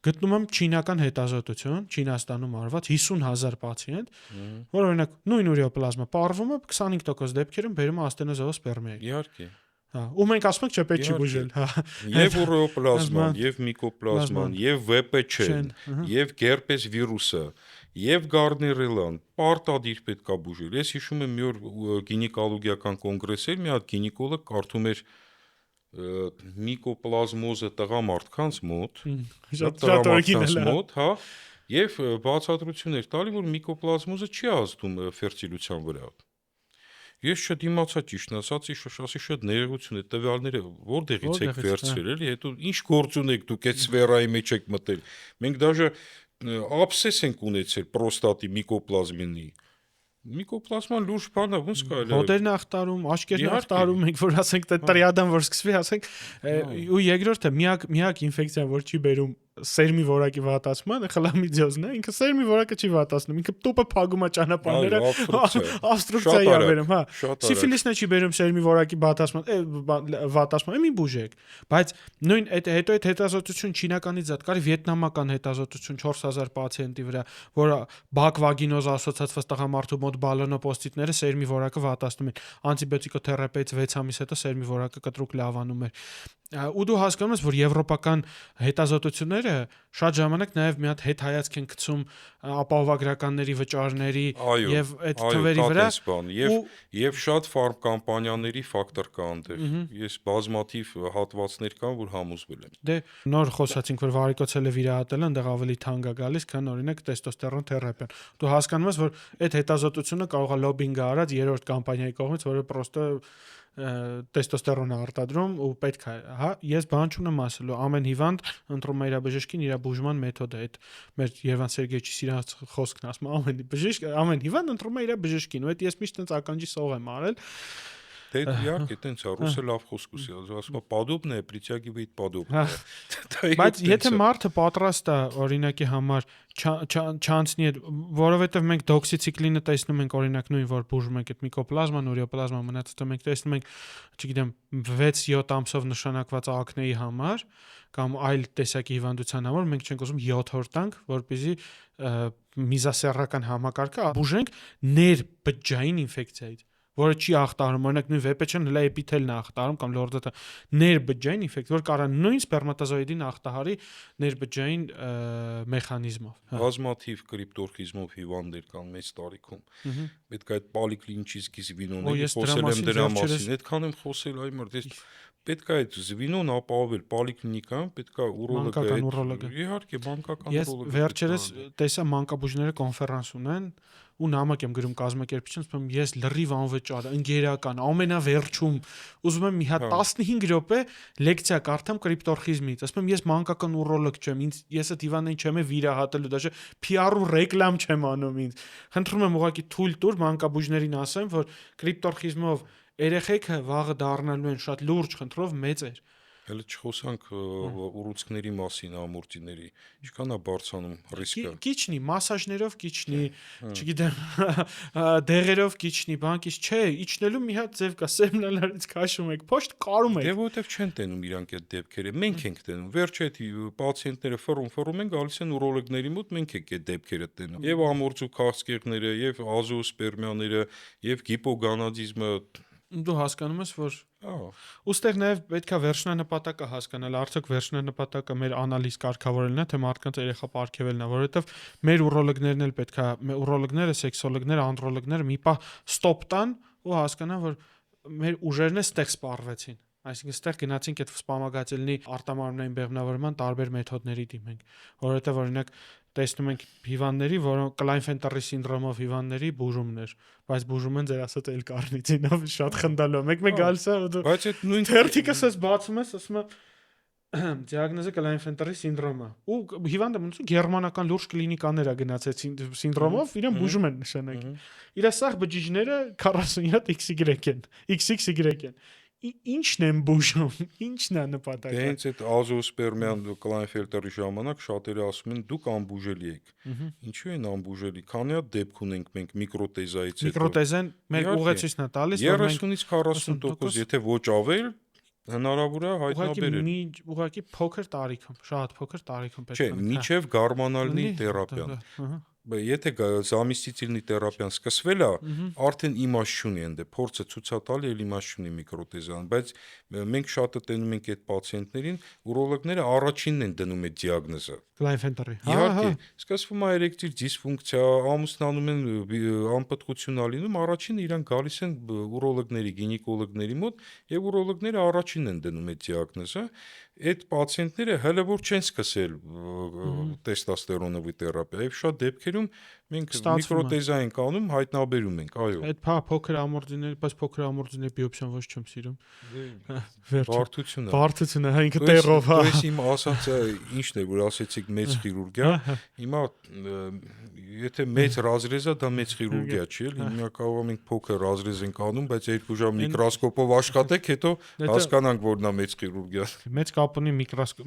S1: Գտնում եմ չինական հետազոտություն, Չինաստանում արված 50,000 պացիենտ, որ օրինակ նույն ուրիոպլազմա պարվում է 25% դեպքերում բերում է աստենոզոոսպերմիայի։
S2: Իհարկե։
S1: Հա, ու մենք ասում ենք չէ, պետք չի բուժել, հա։
S2: Եվ ուրիոպլազման, եւ միկոպլազման, եւ VPC-ն, եւ գերպես վիրուսը, եւ Գարներելան, պարտադիր պետք է բուժել։ Ես հիշում եմ մի օր գինեկոլոգիական կոնգրեսել, մի հատ գինեկոլոգ կարդում էր միկոպլազմոզը տղամարդկանց մոտ, հա, եւ բացատրություն էր տալի, որ միկոպլազմոզը չի ազդում ֆերտիլության վրա։ Ես չդիմացա ճիշտն ասած, ասի շատ ներողություն է, տվյալները որտեղից եք վերցրել, էլի, հետո ինչ գործ ունեք դուք այդ սֆերայի մեջ եք մտել։ Մենք դաժե աբսես ենք ունեցել պրոստատի միկոպլազմինի։ Միկոպլազման լուրջ բան է, ոնց կարելի է։
S1: Հոտերն ախտարում, աշկերտն ախտարում ենք, որ ասենք տրիադան որ սկսվի, ասենք, ու երկրորդը միակ ինֆեկցիան, որ չի բերում սերմի որակի վատացման, խլամիդիոզն է, ինքը սերմի որակը չի վատացնում, ինքը տուպը փակում է ճանապարհները, obstruction-ա բերում, հա։ Սիֆիլիսն է չի բերում սերմի որակի վատացման, մի բուժեք, բայց նույն հետո այդ հետազոտություն չինականից զատ կար, վիետնամական հետազոտություն 4000 պացիենտի վրա, որը բակ վագինոզ ասոցացված տղամարդու մոտ բալոնոպոստիտները սերմի որակը վատացնում են, անտիբիոտիկոթերապիայից 6 ամիս հետո սերմի որակը կտրուկ լավանում էր։ Ու դու հասկանում ես, որ եվրոպական հետազոտությունները շատ ժամանակ նաև մի հատ հետ հայացք են գցում ապահովագրականների վճարների եւ այդ թվերի վրա
S2: եւ շատ ֆարմ կամպանիաների ֆակտոր կա այնտեղ։ Ես բազմաթիվ հատվածներ կան, որ համոզվել եմ։
S1: Դե նոր խոսացինք, որ վարիկոցելը վիրահատելը այնտեղ ավելի թանկ է գալիս, քան օրինակ տեստոստերոն թերապիան։ Դու հասկանում ես, որ այդ հետազոտությունը կարող է լոբինգ արած երրորդ կամպանիայի կողմից, որը պրոստը տեստոստերոնը արտադրում ու պետք է, հա, ես բան չունեմ ասելու, ամեն հիվանդ ընտրում է իր բժշկին իր բուժման մեթոդը, այդ մեր Երևան Սերգեյչի սիրած խոսքն ասում, ամեն հիվանդ ընտրում է իր բժշկին, ու այդ ես միշտ տենց ականջի սող եմ արել։
S2: Դե իհարկե տենց է, ռուսը լավ խոսք ուզի, ասում է подобное притягивает подобное։
S1: Բայց եթե մարդը պատրաստ է օրինակի համար չանցնի, որովհետև մենք դոքսիցիկլինը տեսնում ենք օրինակ նույն որ բուժում ենք այդ միկոպլազման, ուրիոպլազման մնացածը մենք տեսնում ենք, չգիտեմ, 6-7 ամսով նշանակված ակնեի համար կամ այլ տեսակի հիվանդության համար մենք չենք ուզում 7 օր տանք, որպեսզի միզասեռական համակարգը բուժենք ներբջջային ինֆեկցիայից, որը չի ախտարում, օրինակ նույն VPC-ն հլա էպիթելն է ախտարում կամ լորդոտը ներբջջային ինֆեկցիա, որ կարա նույն սպերմատոզոիդին ախտահարի ներբջջային մեխանիզմով։
S2: Բազմաթիվ կրիպտորխիզմով հիվանդներ կան մեծ տարիքում։ Պետք է այդ պոլիկլինիչիսկի զվինոների խոսել եմ դրա մասին, այդքան եմ խոսել, այ մրտ, պետք է այդ զվինոն ապահովել պոլիկլինիկան, պետք է
S1: ուրոլոգը։
S2: Իհարկե, մանկական
S1: ուրոլոգը։ Ես վերջերս տեսա մանկաբույժները կոնֆերանս ունեն ու նամակ եմ գրում կազմակերպիչին, ասում եմ ես լրիվ անվճար, ընկերական, ամենավերջում ուզում եմ մի հատ 15 րոպե լեկցիա կարդամ կրիպտորխիզմից, ասում եմ ես մանկական ուրոլոգ չեմ, ես այդ հիվանդին չեմ վիրահատելու, դաշը PR-ու ռեկլամ չեմ անում ինձ։ Խնդրում եմ ուղղակի թույլ տուր մանկաբույժներին ասեմ, որ կրիպտորխիզմով երեխեքը վաղը դառնալու են շատ լուրջ խնդրով մեծեր։
S2: Հələ չխոսանք ուռուցքների մասին, ամորտիների, ինչքան է բարձանում ռիսկը։
S1: Կիչնի, մասաժներով կիչնի, չգիտեմ, դեղերով կիչնի, բանկից չէ, իջնելու մի հատ ձև կա, սեմնալարից քաշում եք, փոշտ կարում եք։
S2: Դե որտեվ չեն տենում իրանք այդ դեպքերը, մենք ենք տենում։ Վերջը այդ պացիենտները ֆռում են, գալիս են ուրոլոգների մոտ, մենք ենք այդ դեպքերը տենում։ Եվ ամորձու քաղցկեղները, եւ ազոոսպերմիաները, եւ գիպոգանադիզմը
S1: Դու հասկանում ես, որ
S2: Ահա
S1: ուստեղ նաև պետքա վերջնանպատակը հասկանալ, արդյոք վերջնանպատակը մեր անալիզ կարգավորելն է, թե մարդկանց երեխա պարգևելն է, որովհետև մեր ուրոլոգներն էլ պետքա, ուրոլոգները, սեքսոլոգները, անդրոլոգները մի պահ ստոպ տան ու հասկանան, որ մեր ուժերն է ստեղ սպառվեցին։ Այսինքն ստեղ գնացինք այդ սպամագացելնի արտամարմնային բեղմնավորման տարբեր մեթոդների դիմենք, որովհետև օրինակ տեսնում ենք հիվանդների, որոնք Կլայնֆենտերի սինդրոմով հիվանդների բուժումներ, բայց բուժում են ձեր ասած էլ կարնիցինով շատ խնդալու։ Մեկ գալիս է ու դու
S2: Բայց այդ նույն
S1: թերթիկս ես բացում ես, ասում է դիագնոզը Կլայնֆենտերի սինդրոմ է։ Ու հիվանդը մնացու գերմանական լուրջ կլինիկաներ է գնացել սինդրոմով, իրեն բուժում են նշանակի։ Իր սաղ բջիջները 47 XY են, XXY են։ Ինչն են բուժում, ինչն է նպատակը։
S2: Դե հենց այդ ազոոսպերմիան Կլայնֆելտերի ժամանակ շատերը ասում են դուք անբուժելի եք։ Ինչու են անբուժելի։ Քանի հատ դեպք ունենք մենք միկրոտեզայից հետո։
S1: Միկրոտեզեն մեր ուղեցույցն է տալիս, որ մենք
S2: 30-ից 40%, եթե ոչ ավել, հնարավոր է հայտնաբերել։
S1: ուղղակի փոքր տարիքում, շատ փոքր տարիքում պետք է։
S2: Չէ, միջև գարմանալնի թերապիան։ Եթե զամիստիցիլնի թերապիան սկսվել է, արդեն իմաստ չունի ընդ փորձը ցույց տալի էլ իմաստ չունի միկրոտեզան, բայց մենք շատը տենում ենք այդ պացիենտներին, ուրոլոգները առաջինն են դնում այդ դիագնոզը։
S1: Կլայնֆենտերի։
S2: Իհարկե, սկսվում է էրեկտիլ դիսֆունկցիա, ամուսնանում են անպտղություն ալինում, առաջինը իրանք գալիս են ուրոլոգների, գինեկոլոգների մոտ եւ ուրոլոգները առաջինն են դնում այդ դիագնոզը։ Այդ պացիենտները հələ որ չեն սկսել տեստոստերոնովի թերապիա, եւ շատ դեպքերում մենք միկրոտեզա ենք անում, հայտնաբերում ենք, այո։
S1: Այդ փոքր ամորձիների, բայց փոքր ամորձիների բիոպսիան ոչ չեմ սիրում։
S2: Բարդությունը։
S1: Բարդությունը, հա ինքը տեղով, հա։
S2: Դες իմ ասածը ինչն է, որ ասեցիք մեծ քիրուրգիա, հիմա եթե մեծ ռազրեզ է, դա մեծ քիրուրգիա չի, էլի, հիմա կարող ենք փոքր ռազրեզ ենք անում, բայց 2 ժամ միկրոսկոպով աշխատեք, հետո հասկանանք, որ նա մեծ քիրուրգիա։
S1: Մեծ կապ ունի միկրոսկոպ։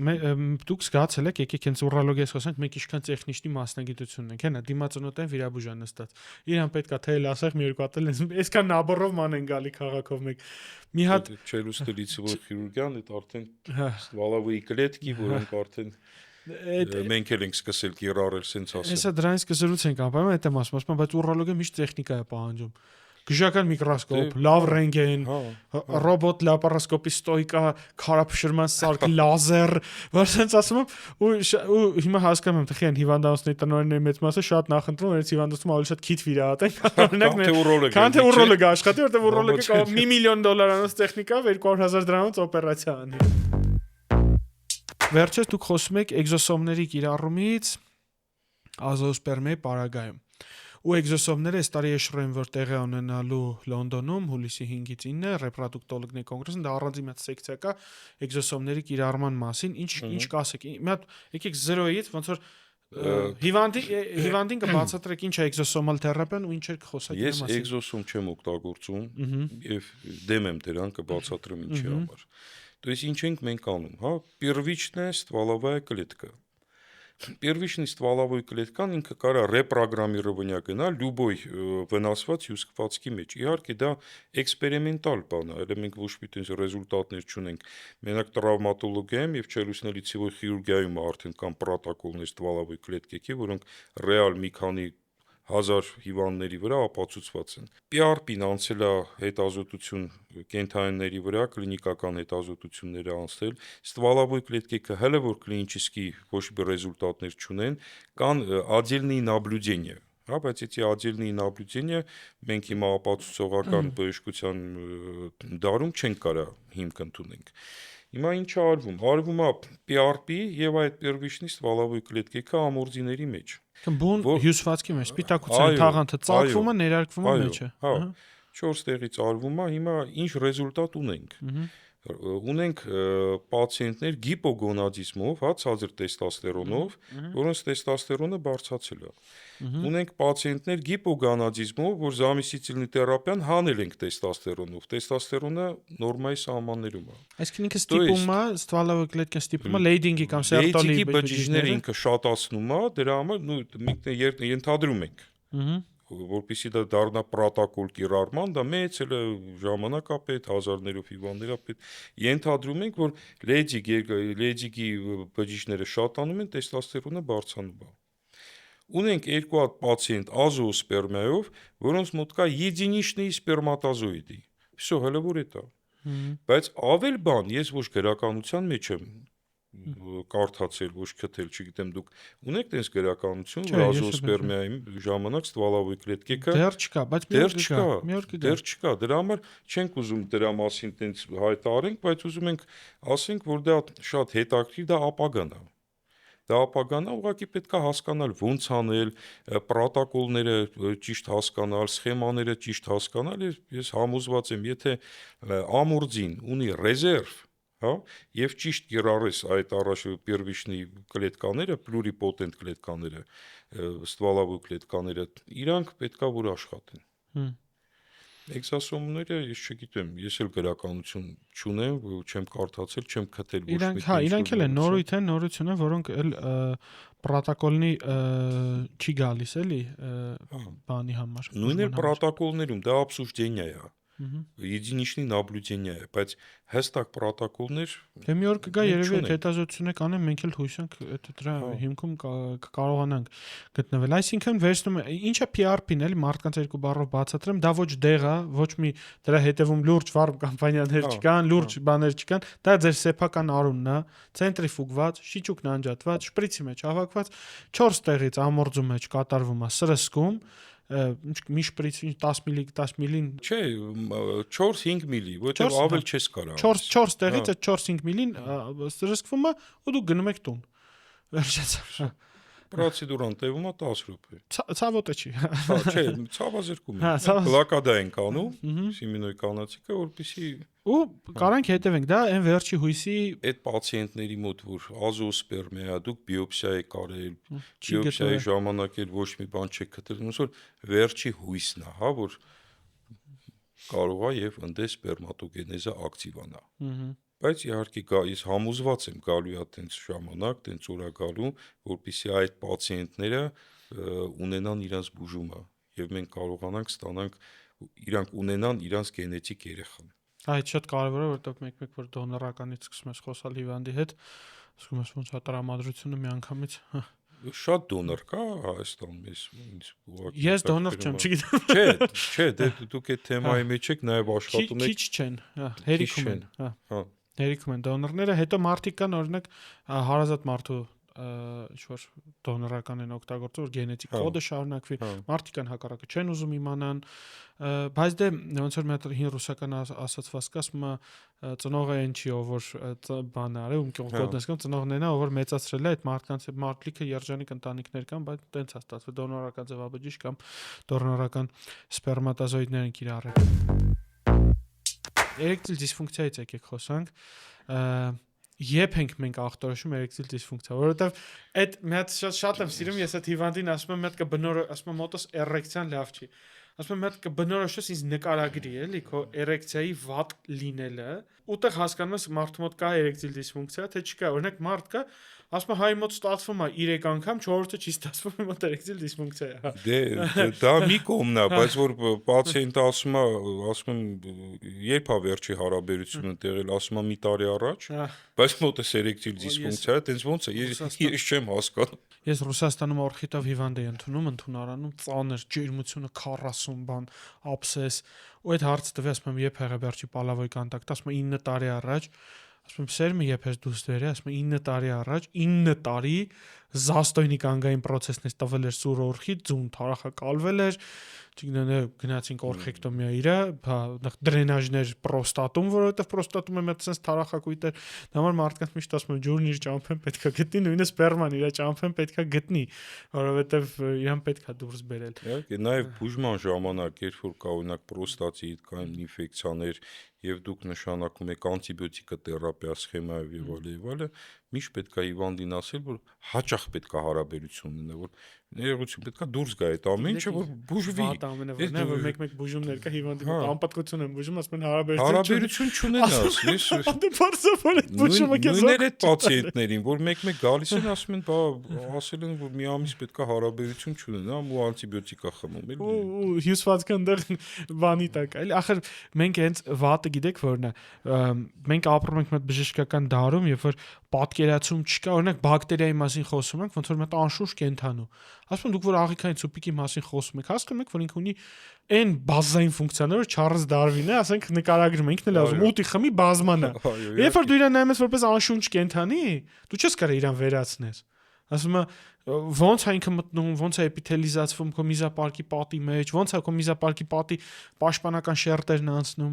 S1: Դուք զգացել եք, եկեք հենց ուրոլոգիայից խոսենք, մենք ինչքան տեխնիկի մասնագիտություն ունենք, հենա դիմացոնոտ են վիրաբուժան նստած։ Իրան պետքա թե էլ ասեղ մի երկու հատ էլ այսքան նաբորով ման են գալի քաղաքով մեկ։ Մի հատ
S2: չելուստի լիցվող քիրուրգիան, դա արդեն վալավի կլետկի, որոնք արդեն մենք էլ ենք սկսել կիրառել սենց ասել։
S1: Հեսա դրանից կզրույց ենք անպայման, այդ եմ ասում, բայց ուրոլոգը միշտ տեխնիկա է պահանջում։ Գժական միկրոսկոպ, լավ ռենտգեն, ռոբոտ լապարոսկոպի ստոյկա, քարափշրման սարք, լազեր, որ sense ասում եմ, ու հիմա հասկանում եմ, թե խեն հիվանդանոցների տնօրենների մեծ մասը շատ նախընտրում են հիվանդանոցում ավելի շատ քիթ վիրահատեն, քան թե ուրոլոգը աշխատի, որտեղ ուրոլոգը կարող $1 միլիոն անոց տեխնիկա 200,000 դրամից օպերացիա անի։ Վերջերս դուք խոսում եք էկզոսոմների կիրառումից ազոոսպերմիայի պարագայում։ Ու էկզոսոմները այս տարի եշրեն, որ տեղի ունենալու Լոնդոնում հուլիսի 5-ից 9-ը ռեպրոդուկտոլոգների կոնգրեսում դա առանձին մեծ սեկցիա կա էկզոսոմների կիրառման մասին, ինչ կասեք։ Մի հատ եկեք 0-ից ոնց որ հիվանդին կբացատրեք ինչ է էկզոսոմալ թերապիան ու ինչ է խոսակի
S2: մասին։ Ես էկզոսոմ չեմ օգտագործում եւ դեմ եմ դրան կբացատրեմ ինչի համար։ То есть ինչ ենք մենք անում, հա, первичная стволовая клетка. Первичный стволовой клеткան ինքը կարա ռեպրոգրամիրովանյա գնա любой վնասված հյուսկվածքի մեջ։ Իհարկե դա էքսպերիմենտալ բան է, այլ մենք ոչ պիտի ռեզուլտատներ չունենք։ Մենակ տրավմատոլոգիայում եւ չելուսնալիցիվոյ խիրուրգիայում արդեն կան պրոտոկոլներ стволовой клетки-ի, որոնք ռեալ մի քանի 1000 հիվանդների վրա ապացուցված են։ PRP-ն անցել է հետազոտություն կենթանիների վրա, կլինիկական հետազոտություններ անցել, стволовой клетки-ը հələ որ կլինիկի ոչ մի ռեզուլտատներ չունեն, կան отдельные наблюдения։ Հա, բայց эти отдельные наблюдения մենք հիմա ապացուցողական բժշկության դարում չենք կարա հիմք ընդունենք։ Հիմա ինչ է արվում։ Արվում է PRP եւ այդ первичный стволовой клетки-ը ամորձիների մեջ։
S1: Բուն հյուսվածքի մեջ, սպիտակուցային թաղանթը ծակվում է, ներարկվում է մեջը։
S2: Հա, 4 տեղից արվում է, հիմա ինչ ռեզուլտատ ունենք։ ունենք պացիենտներ գիպոգոնադիզմով, հա, ցածր տեստոստերոնով, որոնց տեստոստերոնը բարձրացել է։ Ունենք պացիենտներ գիպոգոնադիզմով, որ զամիսիցիլնի թերապիան հանել ենք տեստոստերոնով։ Տեստոստերոնը նորմայի սահմաններում է։
S1: Այսինքն ինքը ստիպում է, ստվալավը կլետկա ստիպում է լեյդինգի կամ սերտոլի
S2: Լեյդինգի բջիջները ինքը շատացնում է, դրա համար ենթադրում ենք։ Որպեսզի դա դառնա պրոտոկոլ կիրառման, դա մեծ ժամանակ է պետք, հազարներով հիվանդներ է պետք։ Ենթադրում ենք, որ լեյդինգի բջիջները շատանում են, տեստոստերոնը բարձրանում է։ Ունենք երկու հատ պացիենտ ազոոսպերմիայով, որոնց մոտ կա единичный սպերմատոզոիդի։ Всё, հələ որ է դա։ Բայց ավել բան, ես ոչ գրականության մեջ եմ կարդացել, ոչ քթել, չգիտեմ դուք ունեք տես գրականություն, որ ազոոսպերմիայի ժամանակ ստվալավոյ կլետկեքը
S1: դեռ չկա, բայց
S2: դեռ չկա, դրա համար չենք ուզում դրա մասին տենց հայտարարենք, բայց ուզում ենք ասենք, որ դա շատ հետաքրքիր, դա ապագան է։ Դա ապագան է, ուղղակի պետք է հասկանալ ոնց անել, պրոտոկոլները ճիշտ հասկանալ, սխեմաները ճիշտ հասկանալ, ես համոզված եմ, եթե ամուրձին ունի ռեզերվ, հա, եւ ճիշտ կիրառես այդ первичный կլետկաները, pluripotent կլետկաները, ստվալավոյ կլետկաները, իրանք պետքա որ աշխատեն։ Էքսասոմները ես չգիտեմ, ես էլ գրականություն չունեմ, չեմ կարդացել, չեմ քթել ոչ մի։
S1: Իրանք էլ են նորություն են, որոնք էլ պրոտոկոլնի չի գալիս էլի բանի համար։
S2: Նույն էլ պրոտոկոլներում դա обсуждение է։ Единичный наблюдение է, բայց հստակ պրոտոկոլներ
S1: դե մի օր կգա երևի այդ հետազոտությունը կանեն, մենք էլ հույս ենք դրա հիմքում կարողանանք գտնվել։ Այսինքն վերցնում է ինչա PRP-ն էլի մարդկանց երկու բառով բացատրեմ, դա ոչ դեղ է, ոչ մի դրա հետևում լուրջ վառ կամպանիաներ չկան, լուրջ բաներ չկան, դա ձեր սեփական արունն է, ցենտրիֆուգված, շիճուկն անջատված, շպրիցի մեջ հավաքված 4 տեղից ամորձու մեջ կատարվում է սրսկում մի շպրիցի 10 միլին
S2: չէ 4-5 միլի որտեղ ավել չես կարա
S1: 4 տեղից այդ 4-5 միլին սրսկվում է ու դու գնում եք տուն վերջացավ
S2: պրոցեդուրան տևում է 10 րոպե
S1: ցավոտը չի
S2: չէ ցավազրկում է բլոկադա ենք անում սիմինոյ կանացիկը որպեսի
S1: ու կարանք հետևենք դա այն վերջի հույսի
S2: այդ պացիենտների մոտ որ ազոոսպերմիա դուք բիոպսիա եք արել բիոպսիայի ժամանակ էլ ոչ մի բան չեք գտել ոնց որ վերջի հույսն է հա որ կարող է եւ ընդ սպերմատոգենեզը ակտիվանա բայց իհարկե ես համոզված եմ գալու է տենց ժամանակ տենց օրա գալու որպեսզի այդ պացիենտները ունենան իրենց բուժումը եւ մենք կարողանանք ստանանք իրանք ունենան իրենց գենետիկ երեխան
S1: այդ շատ կարևոր է որովհետեւ մեկ որ դոնորականից սկսում ես խոսալ հիվանդի հետ ասում ես ոնց է տրամադրությունը միանգամից
S2: շատ դոնոր կա Հայաստանում
S1: ես դոնոր չեմ չգիտեմ
S2: չէ դուք այդ թեմայի մեջ եք նաեւ աշխատում եք
S1: քիչ չեն հերիքում են հերիքում են դոնորները հետո մարդիկ կան օրինակ հարազատ մարդու ինչ-որ դոնորական են օգտագործում որ գենետիկ կոդը շարունակվի մարդիկ կան հակառակը չեն ուզում իմանան բայց դե ոնց որ մի հատ հին ռուսական ասացված կա ասում է ծնողը այն չի ով որ բան արի ում կոդն ասում ծնողներն է ով որ մեծացրել է այդ մարդկանց մարդլիքը երջանիկ ընտանիքներ կան բայց տենց է ստացվել դոնորական ձևաբջիջ կամ դոնորական սպերմատոզոիդներ են կիրառել էրեկտիլ դիսֆունկցիայից եկեք խոսանք Եփ ենք մենք ախտորոշում էրեկտիլ դիսֆունկցիա, որովհետև այդ մի հատ շատ եմ սիրում, ես այդ հիվանդին ասում եմ, մի հատ ասում եմ մոտս էրեկցիան լավ չի։ Ասում եմ, մի հատ կբնորոշես ինձ նկարագրի, էլի, քո էրեկցիայի վատ լինելը, ուտեղ հասկանում ես մարդու մոտ կա էրեկտիլ դիսֆունկցիա, թե չկա, օրինակ մարդ կա, ասում եմ, հայ մոտ ստացվում է 3 անգամ, 4-ը չի ստացվում, մոտ էրեկտիլ դիսֆունկցիա է։
S2: Դե դա մի կողմն է, բայց որ պացիենտը ասում եմ, երբ է վերջի հարաբերությունը տեղել, ասում եմ մի տարի առաջ, բայց մոտս էրեկտիլ դիսֆունկցիա է, տենց ոնց է, ես չեմ հասկանում։
S1: Ես Ռուսաստանում օրխիտով հիվանդ էի ընդունարանում, ծանր ջերմությունը 40 բան, աբսես, ու այդ հարցը տվի, ասում եմ, երբ եղա վերջի պալավոյ կոնտակտ, ասում եմ 9 տարի առաջ, ասում եմ, սերմը երբ ես դուրս դերի, ասում եմ 9 տարի առաջ, 9 տարի զաստոյնիկ անգային պրոցեսն էս տվել էր սուր օրխիտ, ձուն թարախակալվել էր, չգիտեմ, գնացինք օրխեկտոմիա իրա, դրենաժներ պրոստատում, որովհետև պրոստատում եմ այդ sense թարախակույտ էր, դա համար մարդկանց միշտ ասում եմ ջուրն իր ճամփեն պետքա գտնի, նույնիսկ սպերման իր ճամփեն պետքա գտնի, որովհետև իրան պետքա դուրս բերել։
S2: Իհարկե, նաև բուժման ժամանակ, երբ որ կա օրինակ պրոստատիտ կամ ինֆեկցիաներ, եւ դուք նշանակում եք անտիբիոտիկա թերապիա սխեմայով եւ այլն, միշտ պետք է հիվանդին ասել, որ հաճախ պետք է հարաբերություն ունենա, որ ներողություն պետք է դուրս գա այդ ամեն ինչը, որ բուժվի։
S1: Վատ ամենևորն է, որ մեկ-մեկ բուժումներ կա հիվանդի մոտ, անպատկություն են բուժում, ասում են
S2: հարաբերություն չունենաս, ես
S1: Դու բարձր այդ բուժումը քեզ
S2: նույն այդ պացիենտներին, որ մեկ-մեկ գալիս են, ասում են, բա ասել են, որ մի ամիս պետք է հարաբերություն չունենամ ու անտիբիոտիկա խմում, էլի։
S1: ու հյուսվածքը ընդեր բանի տակ, էլի ախր մենք հենց վատը գիտեք որն է, մենք ապրում ենք մի բժշկական դարում, երբ որ պատկերացում չկա, օրինակ բակտերիայի մասին խոսում ենք, ոնց որ մի անշուշտ կենթանու։ Ասում դուք որ աղիքային ցուպիկի մասին խոսում եք, հասկանում եք, որ ինքը ունի այն բազային ֆունկցիաներ, որ Չարլզ Դարվինը, ասենք նկարագրում է, ինքն էլ ասում, ուտի խմի բազմանա։ Երբ որ դու իրան նայում ես որպես անշունչ կենթանի, դու չես կարող իրան վերացնես։ Ասում է ոնց է ինքը մտնում, ոնց է էպիթելիզացվում քո միզապարկի պատի մեջ, ոնց է քո միզապարկի պատի պաշտպանական շերտերն անցնում։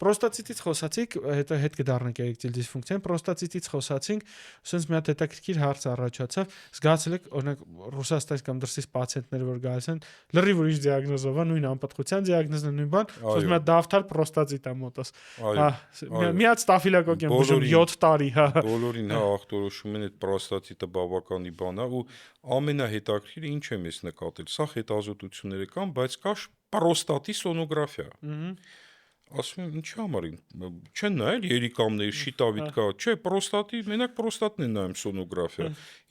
S1: Պրոստատիտից խոսացիք, հետո հետ կդառնանք էրեկտիլ դիսֆունկցիան, պրոստատիտից խոսացինք, ասենց մի հատ հետաքրքիր հարց առաջացավ, զգացել եք, օրինակ Ռուսաստանից կամ դրսից պացիենտներ որ գալիս են, լրիվ ուրիշ դիագնոզով է, նույն անպատղության դիագնոզն է, նույն բան, ասես մի հատ դավթար պրոստատիտ է մոտս։ Հա, մի հատ ստաֆիլոկոկ եմ բուժում 7 տարի, հա։
S2: Բոլորին հա ախտորոշում են այդ պրոստատիտը բավականի բան է ու ամենահետաքրքիրը ինչ եմ ես նկատել, սա հետազոտությունները կան, բայց կա պրոստատի սոնոգրաֆիա։ Ասում եմ, ինչի համար չեն նայել երիկամներ, շիտավիտ կա, չէ, պրոստատի, մենակ պրոստատն են նայում սոնոգրաֆիա։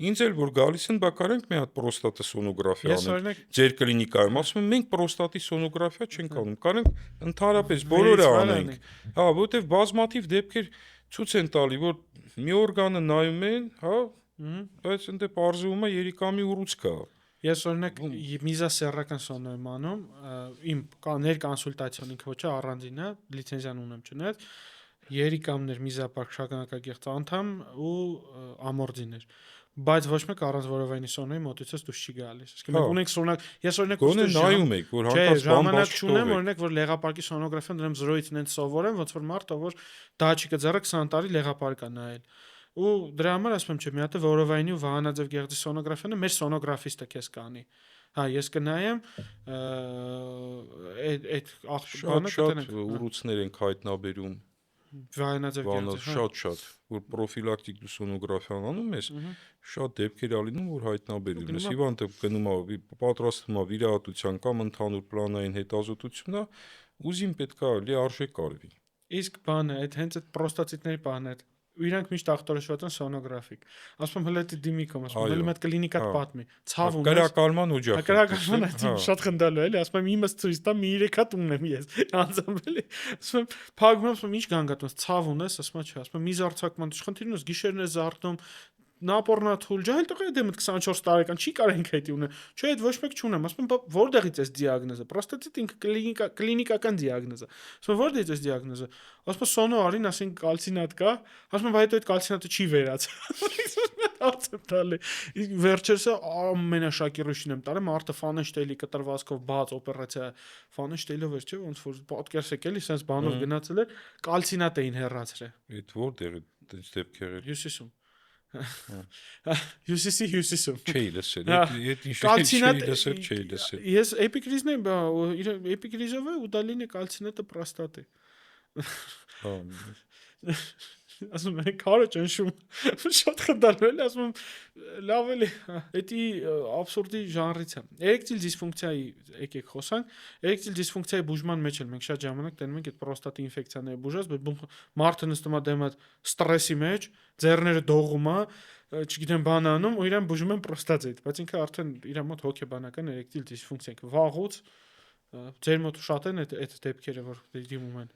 S2: Ինձ էլ որ գալիս են, բա կարենք մի հատ պրոստատը սոնոգրաֆիա անենք ձեր կլինիկայում, ասում եմ, մենք պրոստատի սոնոգրաֆիա չենք անում, կարենք ընդհանրապես բոլորը անենք։ Հա, որովհետև բազմաթիվ դեպքեր ցույց են տալի, որ մի օրգանը նայում են, հա, բայց ընդ պարզվում է երիկամի ուռուցք է։
S1: Ես օրինակ միզասեռական սոն եմ անում, իմ ներկոնսուլտացիոն ինքը ոչ առանձին է, լիցենզիան ունեմ չնայած, երիկամներ, միզապարկ շագանակագեղձ անդամ ու ամորդիներ, բայց ոչ մեկ առանց որովայնի սոնոյի մոտիցս դուրս չի գալիս։ Իսկ մենք ունենք սոնակ, ես օրինակ
S2: գոնե նայում եք, որ հանկարծ
S1: ժամանակ չունեմ, օրինակ որ լեղապարկի սոնոգրաֆիան դրեմ 0-ից նենց սովորեմ, ոնց որ մարդը որ դահաճիկը ձեռը 20 տարի լեղապարկ է նայել։ Ու դրա համար ասում եմ, չէ, մի հատ որովայնի ու վահանաձև գեղձի սոնոգրաֆիան է, մեր սոնոգրաֆիստը քեզ կանի։ Հա, ես կնայեմ, այդ աղբանը
S2: կտենենք։ Շատ ուռուցքներ են հայտնաբերում։
S1: Վահանաձև գեղձի,
S2: շատ, որ պրոֆիլակտիկ սոնոգրաֆիան անում ես, շատ դեպքեր ա լինում, որ հայտնաբերում ես։ Հիվանդը գնում է, պատրաստվում է վիրահատության կամ ընդհանուր պլանային հետազոտությունն է, ուզին պետքա լիարժեք կարվի։
S1: Իսկ բանը, այդ հենց այդ պրոստատիտների բանը է։ Ու իրանք միշտ ախտորոշված են սոնոգրաֆիկ։ Ասում եմ հələ դե դիմիկում, ասում եմ հələ մեկ կլինիկա պատմի։ Ցավ ունես։
S2: Կրակալման օջախ։
S1: Կրակալման այդ շատ խնդալու էլի, ասում եմ իմս ցույց տա մի 3 հատ ունեմ ես։ Անձամբ էլի։ Ասում եմ փակում եմ, ասում եմ ինչ գանգատում, ցավ ունես, ասում եմ չէ, ասում եմ մի զարթակման խնդիրն ես, գիշերն է զարթնում, նապորնաթուլ, ջահել տղա դեմ 24 տարեկան չի կարենք հետի ունե։ Չէ, այդ ոչ մեկ չունեմ, ասում եմ, որտեղից էս դիագնոզը։ Պրոստատիտ ինքը կլինիկական դիագնոզ է։ Ասում եմ, որտեղից էս դիագնոզը։ Ասում եմ, սոնո արին, ասին կալցինատ կա։ Ասում եմ, բայց այդ կալցինատը չի վերացել։ Հարցը տալի։ Իսկ վերջերս ամենաշակիրուշին եմ տարել, մարդը Ֆանենշտեյնի կտրվածքով բաց օպերացիա Ֆանենշտեյնով էր, չէ, ոնց որ պատկերս եկել, sense բանով գնացել էր, կալցինատ էին հեռացրել։
S2: Այդ որտեղ է դեպքեր։
S1: Հյուսիսում։ Հյուսիսում։
S2: Չէի լսել, այդ ինչ չէի լսել։
S1: Ես էպիկրիզն եմ, էպիկրիզով է ու դա լինի կալցինատը պրոստատի։ Ասում եմ, քարը ճնշում, շատ խնդալու է, ասում եմ, լավ էլի, էդի աբսուրդի ժանրից է։ Էրեկտիլ դիսֆունկցիայի եկեք խոսանք, էրեկտիլ դիսֆունկցիայի բուժման մեջ էլ մենք շատ ժամանակ տենում ենք այդ պրոստատի ինֆեկցիաները բուժած, բայց մարդը նստում է դեմը ստրեսի մեջ, ձեռները դողում է, չգիտեմ բան անում, ու իրան բուժում են պրոստատիտ, բայց ինքը արդեն իր մոտ հոգեբանական էրեկտիլ դիսֆունկցիա է, վաղուց ձեր մոտ շատ են այդ դեպքերը, որ դիմում են։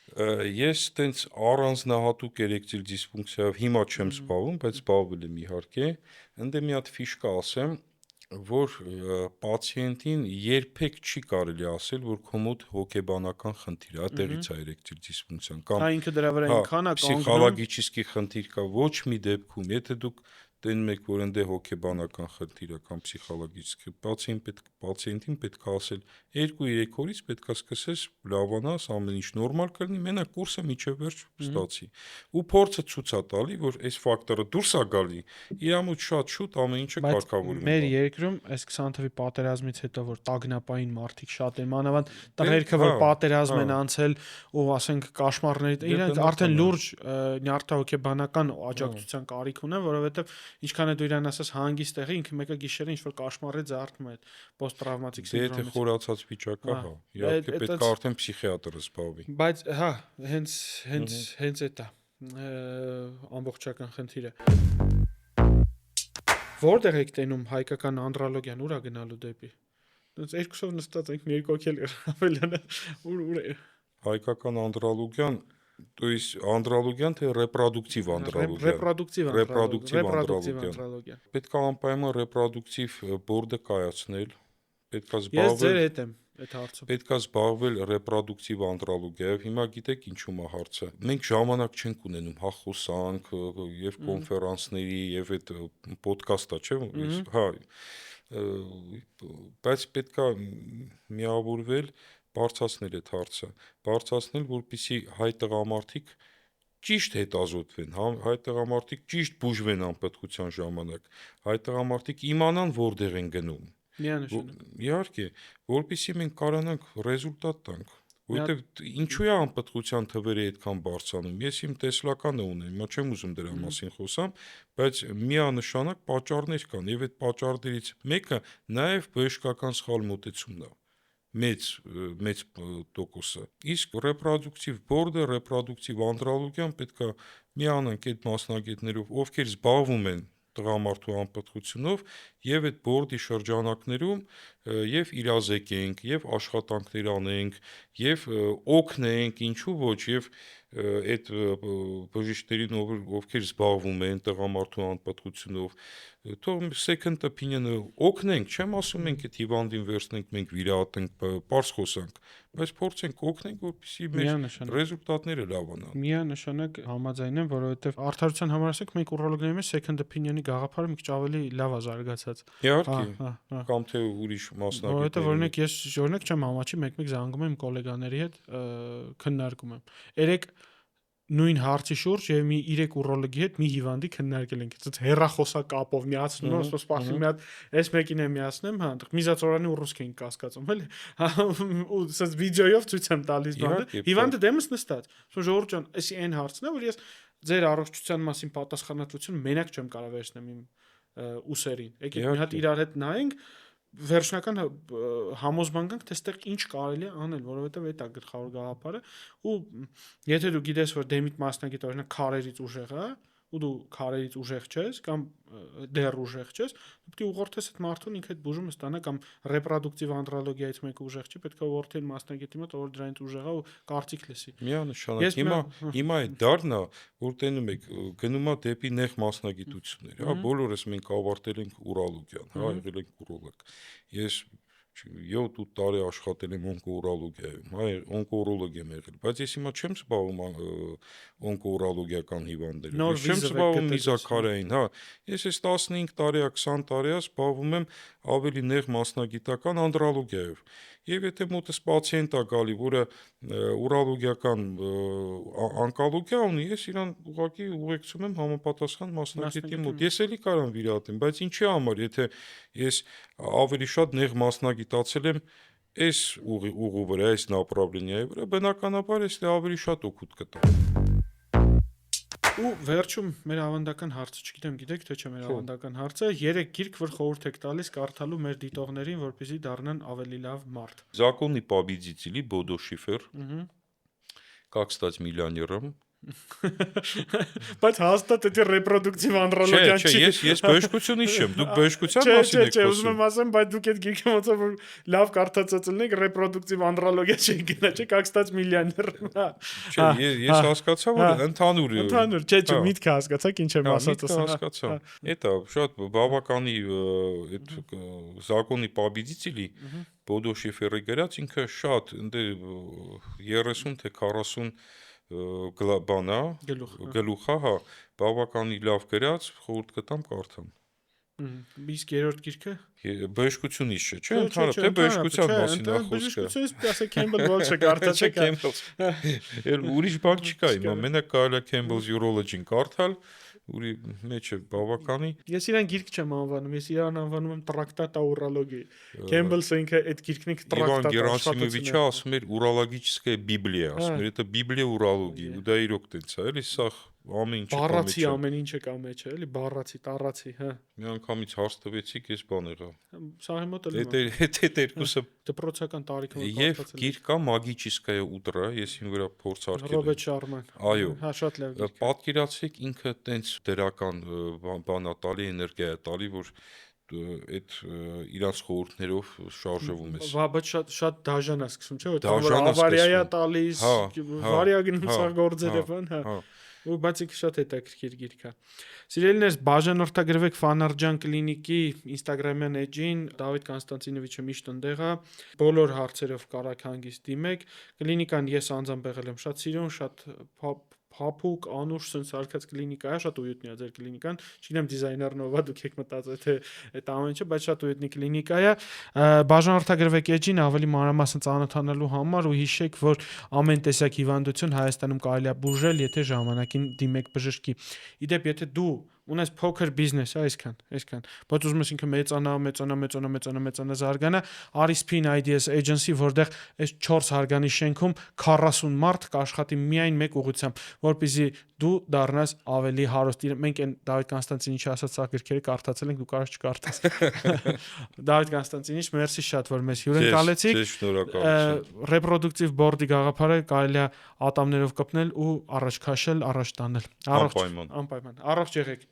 S2: Ես տենց առանձնահատուկ էրեկտիլ դիսֆունկցիայով հիմա չեմ զբաղվում, բայց զբաղվել եմ իհարկե։ Ընդ մի հատ ֆիշկա ասեմ, որ պացիենտին երբեք չի կարելի ասել, որ քո մոտ հոգեբանական խնդիր է, տեղից է էրեկտիլ դիսֆունկցիան կամ
S1: ինքը դրա վրա ինքան է կանգնում,
S2: պսիխոլոգիչիսկի խնդիր կա, ոչ մի դեպքում, եթե դուք տենում եք, որ ընդ է հոգեբանական խնդիր է կամ պսիխոլոգիչի, պացիենտին պետք է ասել 2-3 օրից պետք է սկսես լավանաս, ամեն ինչ նորմալ կլինի, մենակ կուրսը միջև վերջ ստացի։ Ու փորձը ցույց է տալի, որ այս ֆակտորը դուրս է գալի, իրամուտ շատ շուտ ամեն ինչը կարգավորվում է։
S1: Մեր երկրում այս 20 թվականի պատերազմից հետո որ տագնապային մարդիկ շատ են, մանավանդ տղերքը որ պատերազմ են անցել ու ասենք կաշմարների իրենք արդեն լուրջ նյարդահոգեբանական աջակցության կարիք ունեն, որովհետև ինչքան է դու իրան ասես հանգիստ եղի, ինքը մեկը գիշերը ինչ որ կաշմարի զարթում է պոստ-տրավմատիկ
S2: սինդրոմից։ Եթե խորացած վիճակա, հա, իհարկե պետք է արդեն պսիխիատրը զբաղվի։
S1: Բայց հա, հենց էդ է ամբողջական խնդիրը։ Որտեղ եք տենում հայկական անդրոլոգիան, ուր է գնալու դեպի։ Դից երկուսով նստած ենք, մի երկու հոգի Ավելյանը ուր է։
S2: Հայկական անդրոլոգիան, то есть անդրոլոգիան թե ռեպրոդուկտիվ անդրոլոգիան։
S1: Ռեպրոդուկտիվ անդրոլոգիա։
S2: Պետք է անպայման ռեպրոդուկտիվ բորդը կայացնել, պետք է
S1: Ես ձեր
S2: զբաղվել
S1: հետ եմ այդ հարցում։
S2: Պետք է զբաղվել ռեպրոդուկտիվ անդրոլոգիայով։ Հիմա գիտեք ինչու՞մ է հարցը։ Մենք ժամանակ չենք ունենում հա խոսանք եւ կոնֆերանսների եւ այդ ոդկասթա, չէ՞, հա, բայց պետք է միավորվել, բարձրացնել այդ հարցը, որպեսզի հայ տղամարդիկ ճիշտ հետազոտվեն, հայ տղամարդիկ ճիշտ բուժվեն անպտղության ժամանակ, հայ տղամարդիկ իմանան որտեղ են գնում։ Իհարկե, որպեսզի մենք կարողանանք ռեզուլտատ տանք, որովհետև ինչու է անպտղության թվերը այդքան բարձրանում։ Ես իմ տեսլականը ունեմ, հիմա չեմ ուզում դրա մասին խոսամ, բայց միանշանակ պատճառներ կան, եւ այդ պատճառներից մեկը նաեւ բժշկական սխալ մոտեցումն է։ Մեծ տոկոսը։ Իսկ ռեպրոդուկտիվ բորդը, ռեպրոդուկտիվ անդրոլոգիան պետք է միանանք այդ մասնագետներով, ովքեր զբաղվում են տղամարդու անպտղությունով եւ այդ բորդի շրջանակներում եւ իրազեկենք եւ աշխատանքներ անենք եւ օգնենք, ինչու ոչ, եւ այդ բժիշկներին, ովքեր զբաղվում են տղամարդու անպտղությունով, թող second opinion-ը օգնենք, չեմ ասում մենք այդ հիվանդին վերցնենք, մենք վիրահատենք, պարզ խոսանք, բայց փորձենք օգնենք, որպեսզի մեր ռեզուլտատները լավանան։
S1: Միանշանակ համաձայն եմ, որովհետեւ արդարության համար ասենք մենք ուրոլոգիայի մեջ second opinion-ի գաղափարը մի քիչ ավելի լավ է զարգացած։
S2: Իհարկե, կամ թե ուրիշ մասնագետներ։
S1: Որովհետեւ օրինակ ես չեմ համաչի, մեկ-մեկ զանգում եմ գոլեգաների հետ քննարկում եմ։ Երեք նույն հարցի շուրջ եւ մի 3 ուրոլոգի հետ մի հիվանդի քննարկել ենք։ Այդպես հերախոսակապով միացնում եմ, ասես սպասում մի հատ այս մեկին եմ միացնում, հա, միզացորանի ու ռուսկին կասկածում, էլի։ Ու ասես վիդեոյով ցույց եմ տալիս բանը։ Հիվանդը դեմս նստած։ Ասում ժողովուրդ ջան, էսի այն հարցն է, որ ես ձեր առողջության մասին պատասխանատվություն մենակ չեմ կարող վերցնել իմ ուսերին։ Եկեք մի հատ իրար հետ նայենք, վերջնական համոզման գանք, թե այստեղ ինչ կարելի է անել, որովհետև դա գլխավոր գաղափարը, ու եթե դու գիտես, որ դեմիտ մասնագետ օրինակ քարերից ուժեղ է, ու դու քարերից ուժեղ չես կամ դեռ ուժեղ չես, դու պետք է ուղղորդես այդ մարդուն ինքը այդ բուժումը ստանա, կամ ռեպրոդուկտիվ անդրոլոգիայից մեկը ուժեղ չի, պետք է ուղղորդել մասնագետի մոտ, որ դրանից ուժեղ է ու կարծիք լսի։
S2: Միանշանակ հիմա այդ դառն է, որ տենում եք գնում է դեպի նեղ մասնագիտություններ, հա, բոլորս մենք ավարտել ենք ուրոլոգիան, հա, եղել ենք ուրոլոգ։ Ես 7-8 տարի աշխատել եմ օնկոուրոլոգիայում, հա, օնկոուրոլոգ եմ եղել, բայց ես հիմա չեմ զբաղվում օնկոուրոլոգիական հիվանդներով, չեմ զբաղվում միզաքարային, հա, ես այս 15 տարի, 20 տարի զբաղվում եմ ավելի նեղ մասնագիտական անդրոլոգիայով, եւ եթե մոտս պացիենտ է գալի, որը ուրոլոգիական անկալոգիա ունի, ես իրան ուղղակի ուղեկցում եմ համապատասխան մասնագետի մոտ, ես էլի կարամ վիրահատեմ, բայց ինչի համար, եթե ես ավելի շատ նեղ մասնագիտացել եմ այս ուղու վրա, այս направлениայի վրա, բնականաբար ես ավելի շատ օգուտ կտա։
S1: Ու վերջում մեր ավանդական հարցը, չգիտեմ գիտեք թե չէ մեր ավանդական հարցը, 3 գիրք, որ խորհուրդ եք տալիս կարդալու մեր դիտողներին, որպեսզի դառնան ավելի լավ մարդ։
S2: Законы победителей Бодо Շիֆեր, Как стать миллионером։
S1: Բայց հաստատ դա ռեպրոդուկտիվ անդրոլոգիան չի։
S2: Չէ, ես բժշկությունից չեմ, դուք բժշկության մասին եք
S1: խոսում։ Չէ, ուզում եմ ասեմ, բայց դուք այդ գիրքը ոնց որ լավ կարդացած ելնեք, ռեպրոդուկտիվ անդրոլոգիա չի գնա, չէ, как стать миллионером։
S2: Չէ, ես հասկացա, որ ընդհանուր,
S1: չէ, միտքը հասկացաք, ինչ եմ ասած։
S2: Միտքը հասկացա։ Էտա շատ բավականի այդ Законы победителей Бодո Շիֆերի գրած ինքը շատ ընդ 30 թե 40 բանա,
S1: Գլուխ։
S2: գլուխա, հա, բավականի լավ գրած, խորհուրդ կտամ կարդամ։
S1: Իսկ երրորդ գիրքը։
S2: Բժշկությունից չէ, ընդհանրապես թե բժշկության մասին է խոսքը։
S1: Բժշկությունից ասե Campbell Walsh-ը կարդաչա կա։
S2: Էլ ուրիշ բան չկա, հիմա մենակ կարելի է Campbell's Urology-ն կարդալ, ուրի մեջը բավականի։
S1: Ես իրան գիրք չեմ անվանում, ես իրան անվանում եմ տրակտատա ուրոլոգի։ Campbell-ը ինքը այդ գիրքն է
S2: Իվան
S1: տրակտատա
S2: Գերասիմովիչը ասում էր ուրոլոգическая Библия, ասում էր, это Библия урологии, ու դա իրոք տենց է, էլի սա ամեն ինչը
S1: բառացի ամեն ինչը կա մեջը, էլի բառացի, տառացի, հա։
S2: մի անգամից հարց տվեցիք, ես բան եղա։
S1: Սաղի մոտ էլ
S2: Այդ երկուսը
S1: դպրոցական տարիքում
S2: եւ գիրք կա Магическая утро, ես ին վրա փորձ արկել եմ։
S1: Ռոբերտ Շարման։
S2: Այո։
S1: Հա, շատ լավ գիրք։
S2: Պատկերացրեք ինքը տենց դրական բանա տալի, էներգիա տալի, որ այդ իրանց խորհուրդներով շարժվում ես։
S1: Բայց շատ դաժան է սկսում, չէ՞,
S2: Դաժան է
S1: ավարիա
S2: սկսվում։
S1: տալիս,
S2: Հա,
S1: վարիագնում
S2: հա,
S1: սա գործերը
S2: հա,
S1: բան, հա։
S2: հա։
S1: Ու բայց ինքը շատ հետաքրքիր գիրք է։ Սիրելիներս, բաժանորդագրվեք Ֆանարջան կլինիկի Instagram-յան էջին, Դավիթ Կոնստանտինովիչը միշտ ընդեղ է, բոլոր հարցերով կարաք հանգիստ դիմեք։ Կլինիկան ես անձամբ եղել եմ շատ սիրուն, շատ փափուկ, անուշ սենց արկած կլինիկա է, շատ ույուտնի է ձեր կլինիկան։ Չգիտեմ դիզայներն ով է, դուք եք մտածել թե այդ ամեն ինչը, բայց շատ ույուտնի կլինիկա է։ Բաժանորդագրվեք էջին ավելի մանրամասն ծանոթանալու համար ու հիշեք, որ ամեն տեսակ հիվանդություն Հայաստանում կարելի է բուժել, եթե ժամանակին դիմեք բժշկի։ Իդեպ, եթե դու ունես փոքր բիզնես, այսքան, բայց ուզում ես ինքը մեծանա, զարգանա, արի Spin Ideas Agency, որտեղ այս 4 հարգանի շենքում 40 մարդ կաշխատի միայն մեկ ուղղությամբ, որպեսզի դու դառնաս ավելի հարուստ։ Մենք այն Դավիթ Կոնստանտինիչի ասած սա գրքերը կարդացել ենք, դու կարող չկարդաս։ Դավիթ Կոնստանտինիչ, մերսի շատ, որ մեզ հյուրընկալեցիք։
S2: Ձեզ շնորհակալություն։
S1: Reproductive board-ի գաղափարը կարելի է ատամներով կպնել ու առաջ քաշել, առաջ տանել։
S2: Անպայման։
S1: Անպայման։ Առողջ եղեք։